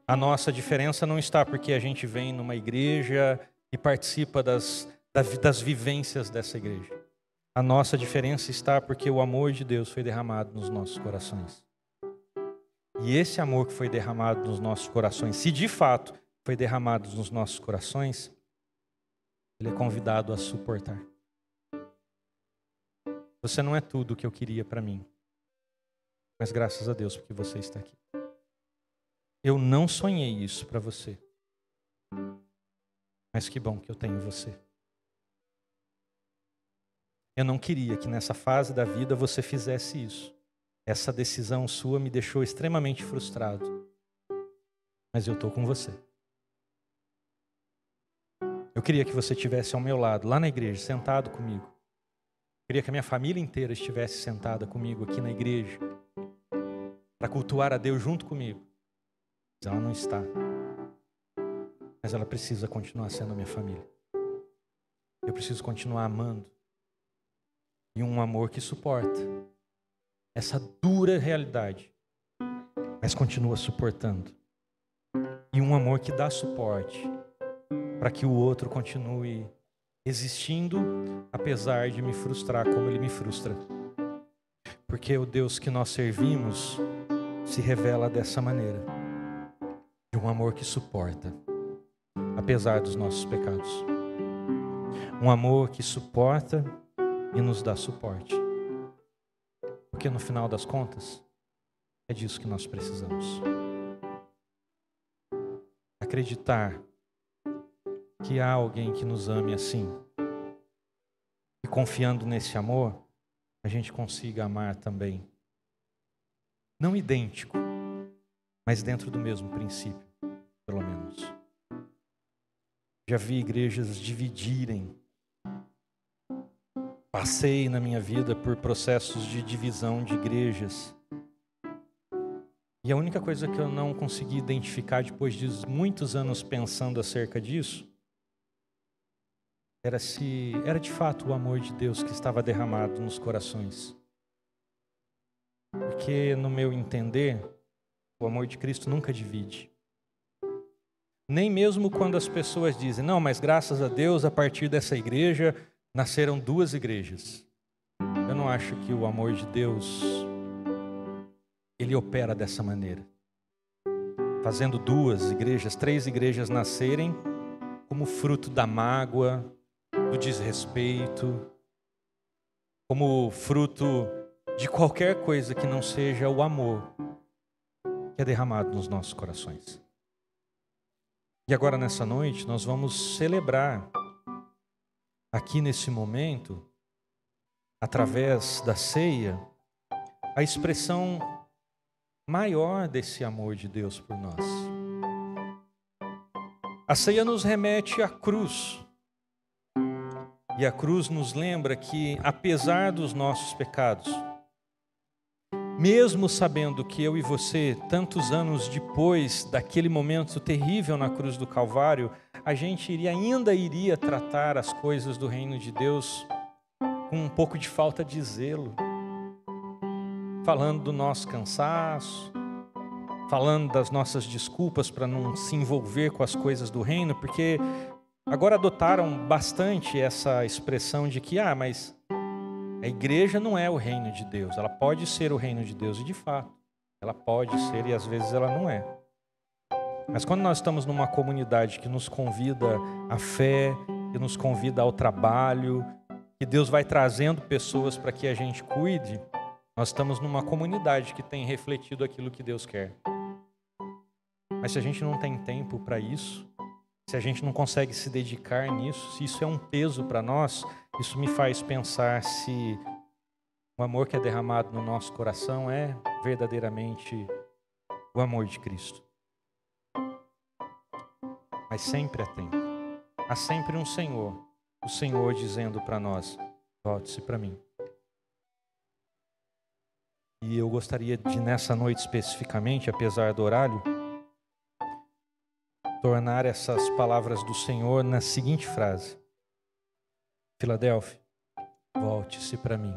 A nossa diferença não está porque a gente vem numa igreja e participa das vivências dessa igreja. A nossa diferença está porque o amor de Deus foi derramado nos nossos corações. E esse amor que foi derramado nos nossos corações, se de fato foi derramado nos nossos corações, ele é convidado a suportar. Você não é tudo o que eu queria para mim, mas graças a Deus porque você está aqui. Eu não sonhei isso para você, mas que bom que eu tenho você. Eu não queria que nessa fase da vida você fizesse isso. Essa decisão sua me deixou extremamente frustrado. Mas eu estou com você. Eu queria que você estivesse ao meu lado, lá na igreja, sentado comigo. Eu queria que a minha família inteira estivesse sentada comigo aqui na igreja, para cultuar a Deus junto comigo. Mas ela não está. Mas ela precisa continuar sendo a minha família. Eu preciso continuar amando. E um amor que suporta essa dura realidade, mas continua suportando. E um amor que dá suporte para que o outro continue existindo, apesar de me frustrar como ele me frustra. Porque o Deus que nós servimos se revela dessa maneira, de um amor que suporta, apesar dos nossos pecados. Um amor que suporta e nos dá suporte. Porque no final das contas, é disso que nós precisamos. Acreditar que há alguém que nos ame assim. E confiando nesse amor, a gente consiga amar também. Não idêntico, mas dentro do mesmo princípio, pelo menos. Já vi igrejas dividirem. Passei na minha vida por processos de divisão de igrejas. E a única coisa que eu não consegui identificar depois de muitos anos pensando acerca disso, era se era de fato o amor de Deus que estava derramado nos corações. Porque no meu entender, o amor de Cristo nunca divide. Nem mesmo quando as pessoas dizem, não, mas graças a Deus, a partir dessa igreja, nasceram 2 igrejas. Eu não acho que o amor de Deus, ele opera dessa maneira. Fazendo 2 igrejas, 3 igrejas nascerem como fruto da mágoa, do desrespeito, como fruto de qualquer coisa que não seja o amor que é derramado nos nossos corações. E agora nessa noite nós vamos celebrar aqui nesse momento, através da ceia, a expressão maior desse amor de Deus por nós. A ceia nos remete à cruz. E a cruz nos lembra que, apesar dos nossos pecados, mesmo sabendo que eu e você, tantos anos depois daquele momento terrível na cruz do Calvário, a gente ainda iria tratar as coisas do reino de Deus com um pouco de falta de zelo, falando do nosso cansaço, falando das nossas desculpas para não se envolver com as coisas do reino, porque agora adotaram bastante essa expressão de que, mas a igreja não é o reino de Deus. Ela pode ser o reino de Deus, e de fato, ela pode ser e às vezes ela não é. Mas quando nós estamos numa comunidade que nos convida à fé, que nos convida ao trabalho, que Deus vai trazendo pessoas para que a gente cuide, nós estamos numa comunidade que tem refletido aquilo que Deus quer. Mas se a gente não tem tempo para isso, se a gente não consegue se dedicar nisso, se isso é um peso para nós, isso me faz pensar se o amor que é derramado no nosso coração é verdadeiramente o amor de Cristo. Mas sempre há tempo. Há sempre um Senhor, o Senhor dizendo para nós: volte-se para mim. E eu gostaria de, nessa noite especificamente, apesar do horário, tornar essas palavras do Senhor na seguinte frase: Filadélfia, volte-se para mim.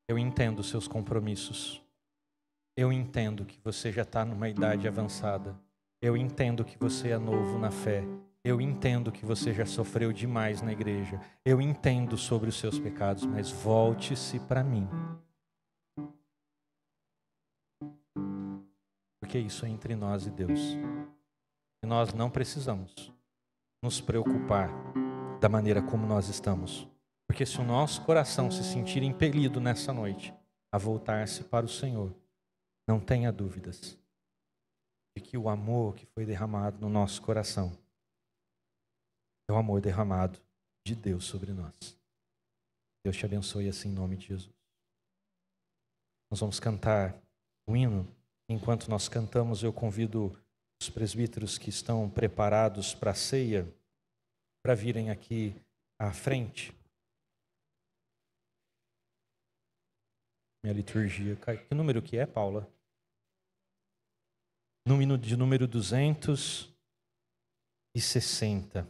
Eu entendo os seus compromissos. Eu entendo que você já está numa idade avançada. Eu entendo que você é novo na fé. Eu entendo que você já sofreu demais na igreja. Eu entendo sobre os seus pecados, mas volte-se para mim. Porque isso é entre nós e Deus. E nós não precisamos nos preocupar da maneira como nós estamos. Porque se o nosso coração se sentir impelido nessa noite a voltar-se para o Senhor, não tenha dúvidas de que o amor que foi derramado no nosso coração é o amor derramado de Deus sobre nós. Deus te abençoe assim em nome de Jesus. Nós vamos cantar o hino. Enquanto nós cantamos, eu convido os presbíteros que estão preparados para a ceia para virem aqui à frente. Minha liturgia. Que número que é, Paula? Número 260.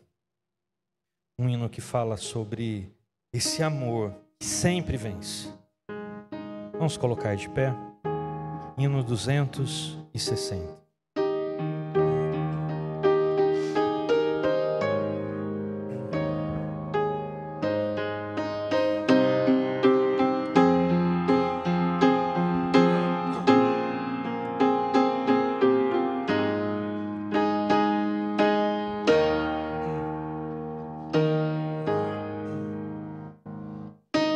Um hino que fala sobre esse amor que sempre vence. Vamos colocar de pé. Hino 260.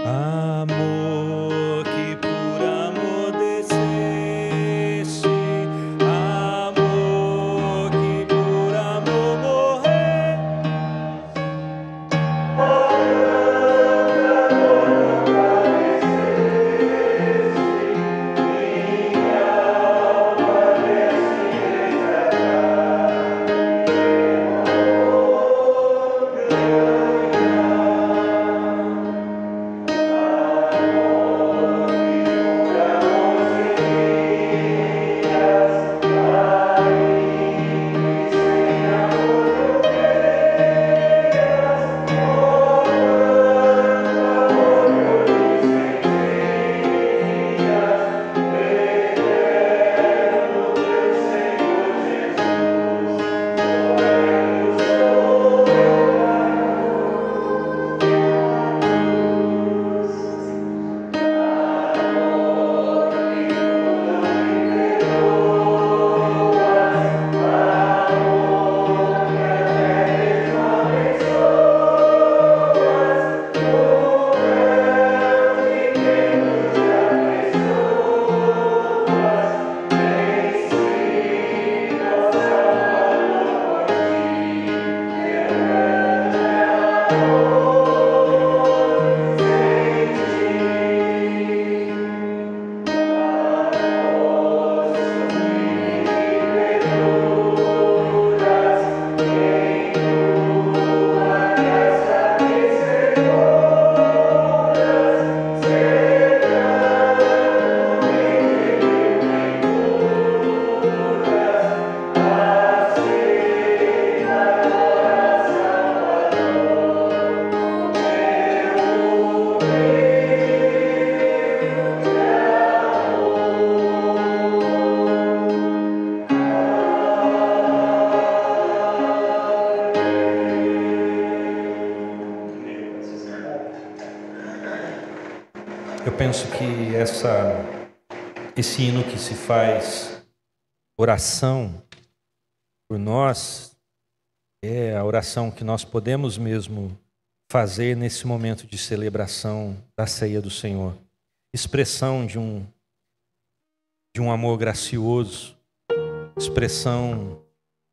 Amor que por amor desceste.
penso que esse hino que se faz oração por nós é a oração que nós podemos mesmo fazer nesse momento de celebração da ceia do Senhor. Expressão de um amor gracioso, expressão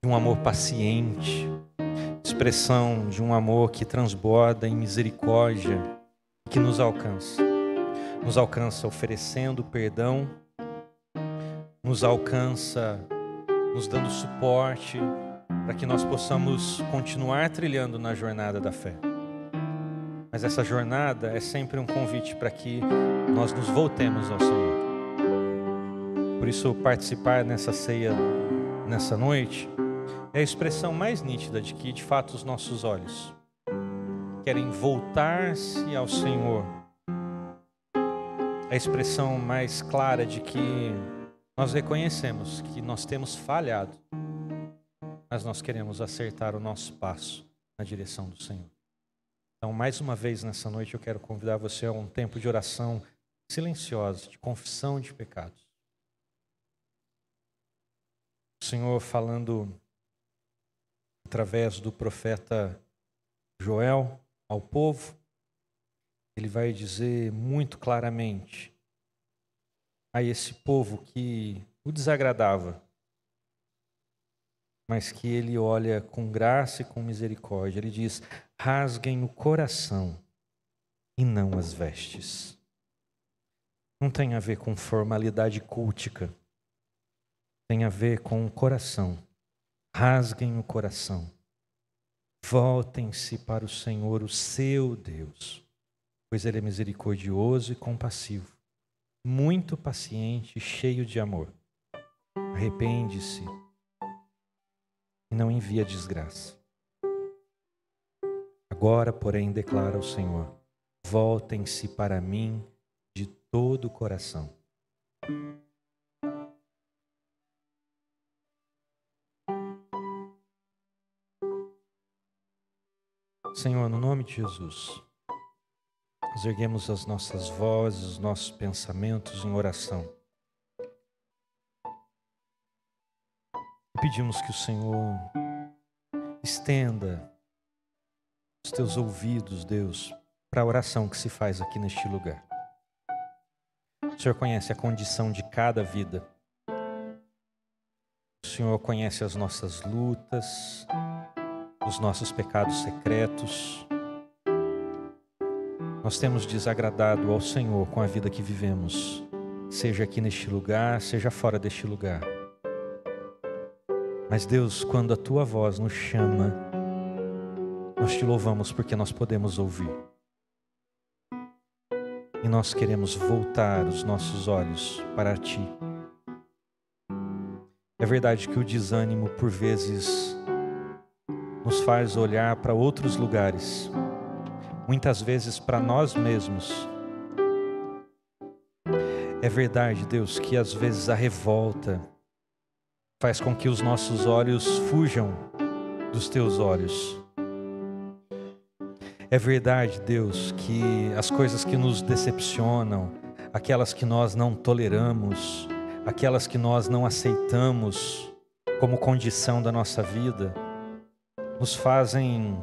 de um amor paciente, expressão de um amor que transborda em misericórdia, que nos alcança oferecendo perdão, nos alcança nos dando suporte para que nós possamos continuar trilhando na jornada da fé. Mas essa jornada é sempre um convite para que nós nos voltemos ao Senhor. Por isso, participar nessa ceia, nessa noite, é a expressão mais nítida de que, de fato, os nossos olhos querem voltar-se ao Senhor. É a expressão mais clara de que nós reconhecemos que nós temos falhado, mas nós queremos acertar o nosso passo na direção do Senhor. Então, mais uma vez nessa noite, eu quero convidar você a um tempo de oração silenciosa, de confissão de pecados. O Senhor falando através do profeta Joel ao povo, ele vai dizer muito claramente a esse povo que o desagradava, mas que ele olha com graça e com misericórdia. Ele diz: rasguem o coração e não as vestes. Não tem a ver com formalidade cultica, tem a ver com o coração. Rasguem o coração. Voltem-se para o Senhor, o seu Deus, pois Ele é misericordioso e compassivo, muito paciente e cheio de amor. Arrepende-se e não envia desgraça. Agora, porém, declara o Senhor: voltem-se para mim de todo o coração. Senhor, no nome de Jesus, nós erguemos as nossas vozes, os nossos pensamentos em oração. E pedimos que o Senhor estenda os teus ouvidos, Deus, para a oração que se faz aqui neste lugar. O Senhor conhece a condição de cada vida. O Senhor conhece as nossas lutas, os nossos pecados secretos. Nós temos desagradado ao Senhor com a vida que vivemos, seja aqui neste lugar, seja fora deste lugar. Mas Deus, quando a Tua voz nos chama, nós Te louvamos porque nós podemos ouvir. E nós queremos voltar os nossos olhos para Ti. É verdade que o desânimo, por vezes, nos faz olhar para outros lugares, muitas vezes para nós mesmos. É verdade, Deus, que às vezes a revolta faz com que os nossos olhos fujam dos Teus olhos. É verdade, Deus, que as coisas que nos decepcionam, aquelas que nós não toleramos, aquelas que nós não aceitamos como condição da nossa vida, nos fazem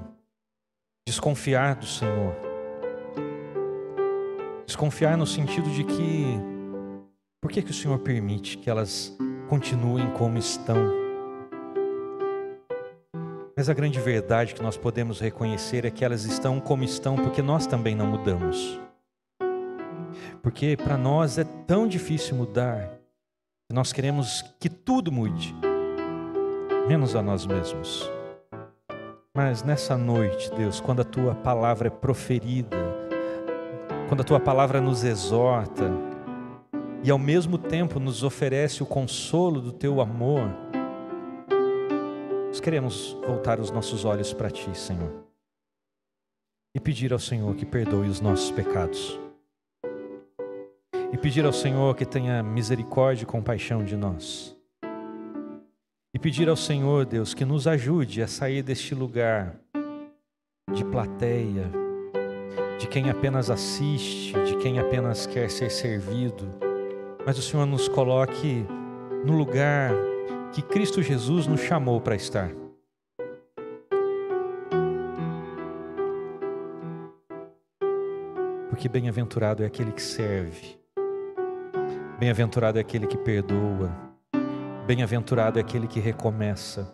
desconfiar do Senhor. Desconfiar no sentido de que, por que o Senhor permite que elas continuem como estão? Mas a grande verdade que nós podemos reconhecer é que elas estão como estão porque nós também não mudamos. Porque para nós é tão difícil mudar, que nós queremos que tudo mude, menos a nós mesmos. Mas nessa noite, Deus, quando a Tua palavra é proferida, quando a Tua palavra nos exorta e ao mesmo tempo nos oferece o consolo do Teu amor, nós queremos voltar os nossos olhos para Ti, Senhor, e pedir ao Senhor que perdoe os nossos pecados, e pedir ao Senhor que tenha misericórdia e compaixão de nós. E pedir ao Senhor, Deus, que nos ajude a sair deste lugar de plateia, de quem apenas assiste, de quem apenas quer ser servido, mas o Senhor nos coloque no lugar que Cristo Jesus nos chamou para estar. Porque bem-aventurado é aquele que serve, bem-aventurado é aquele que perdoa, bem-aventurado é aquele que recomeça,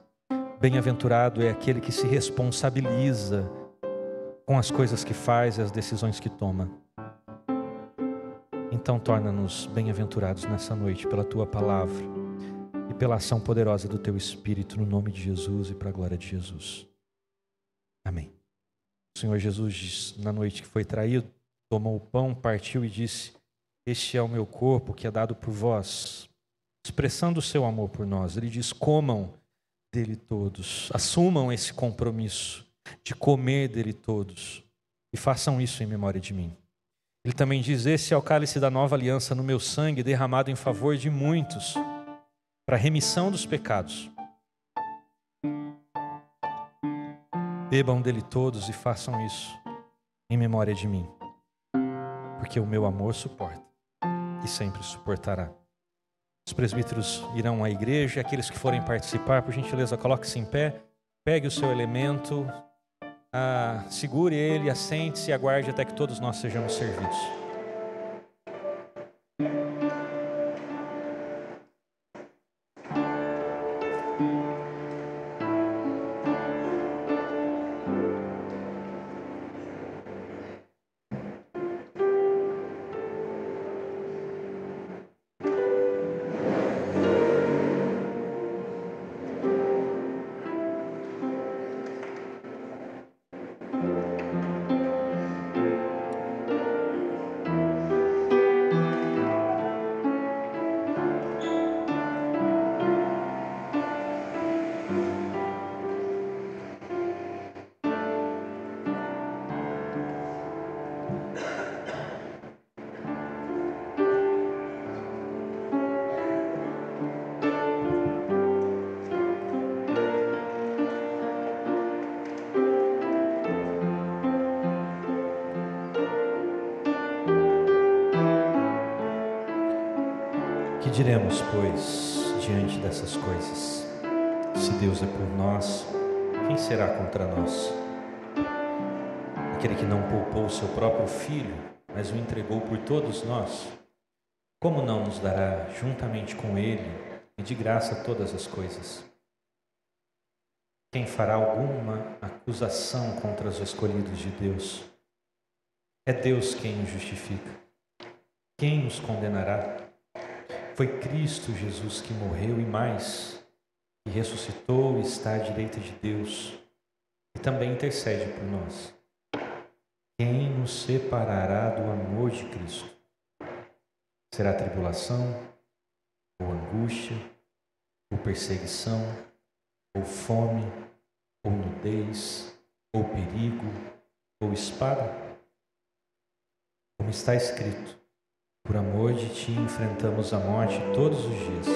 bem-aventurado é aquele que se responsabiliza com as coisas que faz e as decisões que toma. Então torna-nos bem-aventurados nessa noite pela Tua palavra e pela ação poderosa do Teu Espírito, no nome de Jesus e para a glória de Jesus. Amém. O Senhor Jesus, na noite que foi traído, tomou o pão, partiu e disse: este é o meu corpo que é dado por vós, expressando o seu amor por nós. Ele diz: comam dele todos, assumam esse compromisso de comer dele todos e façam isso em memória de mim. Ele também diz: esse é o cálice da nova aliança no meu sangue, derramado em favor de muitos, para a remissão dos pecados. Bebam dele todos e façam isso em memória de mim, porque o meu amor suporta e sempre suportará. Os presbíteros irão à igreja, aqueles que forem participar, por gentileza, coloque-se em pé, pegue o seu elemento, segure ele, assente-se e aguarde até que todos nós sejamos servidos. Que diremos, pois, diante dessas coisas? Se Deus é por nós, quem será contra nós? Aquele que não poupou o seu próprio filho, mas o entregou por todos nós, como não nos dará juntamente com ele e de graça todas as coisas? Quem fará alguma acusação contra os escolhidos de Deus? É Deus quem os justifica. Quem os condenará? Foi Cristo Jesus que morreu e mais, que ressuscitou e está à direita de Deus e também intercede por nós. Quem nos separará do amor de Cristo? Será tribulação, ou angústia, ou perseguição, ou fome, ou nudez, ou perigo, ou espada? Como está escrito: por amor de ti enfrentamos a morte todos os dias.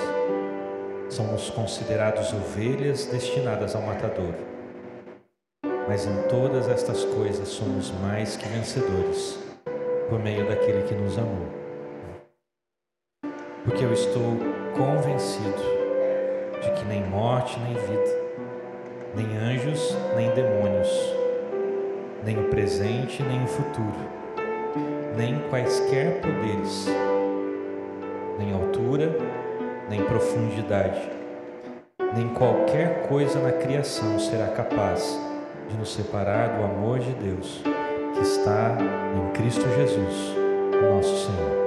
Somos considerados ovelhas destinadas ao matadouro. Mas em todas estas coisas somos mais que vencedores, por meio daquele que nos amou. Porque eu estou convencido de que nem morte, nem vida, nem anjos, nem demônios, nem o presente, nem o futuro, nem quaisquer poderes, nem altura, nem profundidade, nem qualquer coisa na criação será capaz de nos separar do amor de Deus que está em Cristo Jesus, nosso Senhor.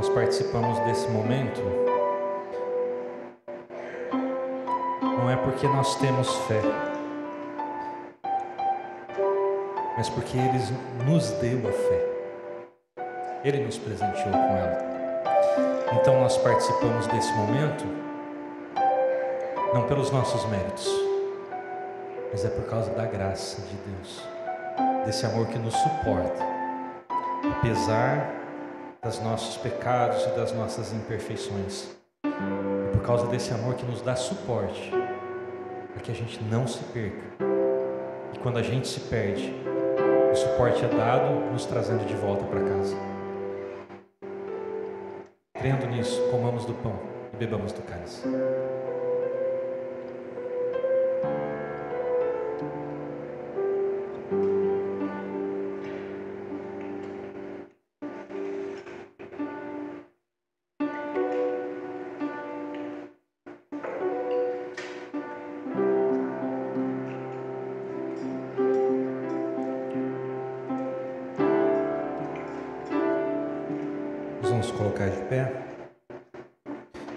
nós participamos desse momento, não é porque nós temos fé, mas porque Ele nos deu a fé. Ele nos presenteou com ela. Então nós participamos desse momento não pelos nossos méritos, mas é por causa da graça de Deus, desse amor que nos suporta, apesar dos nossos pecados e das nossas imperfeições. É por causa desse amor que nos dá suporte, para que a gente não se perca. E quando a gente se perde, o suporte é dado, nos trazendo de volta para casa. Crendo nisso, comamos do pão e bebamos do cálice. Vamos colocar de pé.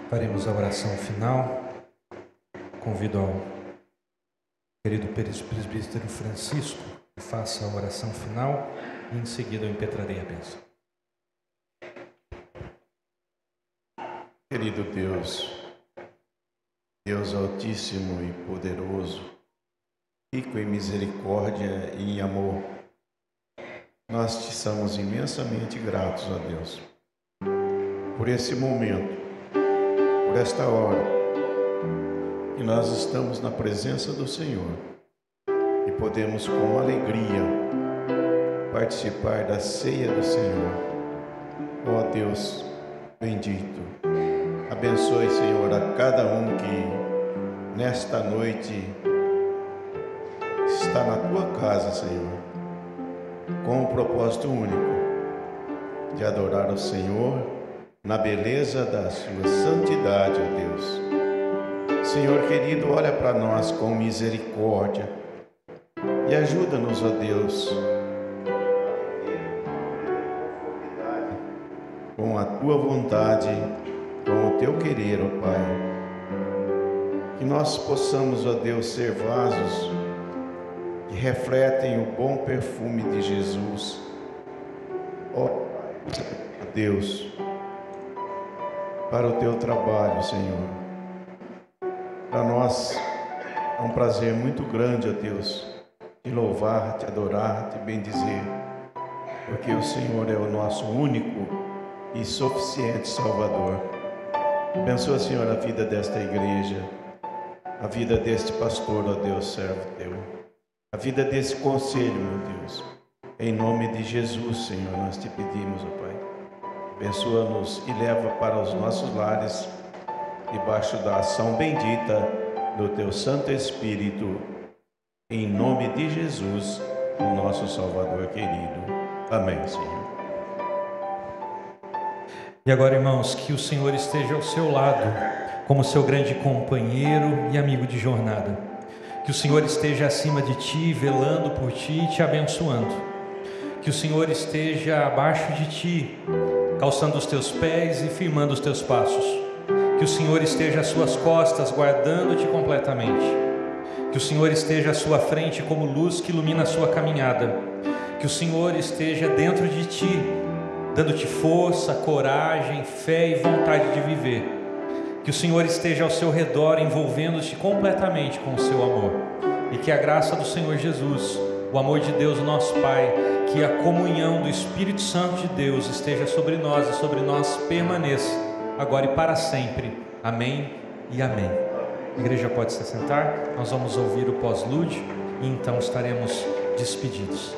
Faremos a oração final. Convido ao querido presbítero Francisco que faça a oração final e em seguida eu impetrarei a bênção.
Querido Deus, Deus Altíssimo e Poderoso, rico em misericórdia e em amor, nós te somos imensamente gratos, ó Deus, por esse momento, por esta hora, que nós estamos na presença do Senhor e podemos com alegria participar da ceia do Senhor. Ó Deus bendito, abençoe, Senhor, a cada um que nesta noite está na tua casa, Senhor, com um propósito único de adorar o Senhor na beleza da sua santidade, ó Deus. Senhor querido, olha para nós com misericórdia e ajuda-nos, ó Deus, com a tua vontade, com o teu querer, ó Pai. Que nós possamos, ó Deus, ser vasos que refletem o bom perfume de Jesus. Ó Deus, para o teu trabalho, Senhor. Para nós é um prazer muito grande, ó Deus, te louvar, te adorar, te bendizer, porque o Senhor é o nosso único e suficiente Salvador. Abençoa, Senhor, a vida desta igreja, a vida deste pastor, ó Deus, servo teu, a vida desse conselho, meu Deus. Em nome de Jesus, Senhor, nós te pedimos, ó Pai. Abençoa-nos e leva para os nossos lares, debaixo da ação bendita do teu Santo Espírito, em nome de Jesus, o nosso Salvador querido. Amém, Senhor.
E agora, irmãos, que o Senhor esteja ao seu lado, como seu grande companheiro e amigo de jornada. Que o Senhor esteja acima de ti, velando por ti e te abençoando. Que o Senhor esteja abaixo de ti, calçando os teus pés e firmando os teus passos. Que o Senhor esteja às suas costas, guardando-te completamente. Que o Senhor esteja à sua frente como luz que ilumina a sua caminhada. Que o Senhor esteja dentro de ti, dando-te força, coragem, fé e vontade de viver. Que o Senhor esteja ao seu redor, envolvendo-te completamente com o seu amor. E que a graça do Senhor Jesus, o amor de Deus, o nosso Pai, que a comunhão do Espírito Santo de Deus esteja sobre nós e sobre nós permaneça, agora e para sempre. Amém e amém. A igreja pode se sentar, nós vamos ouvir o pós-lúdio e então estaremos despedidos.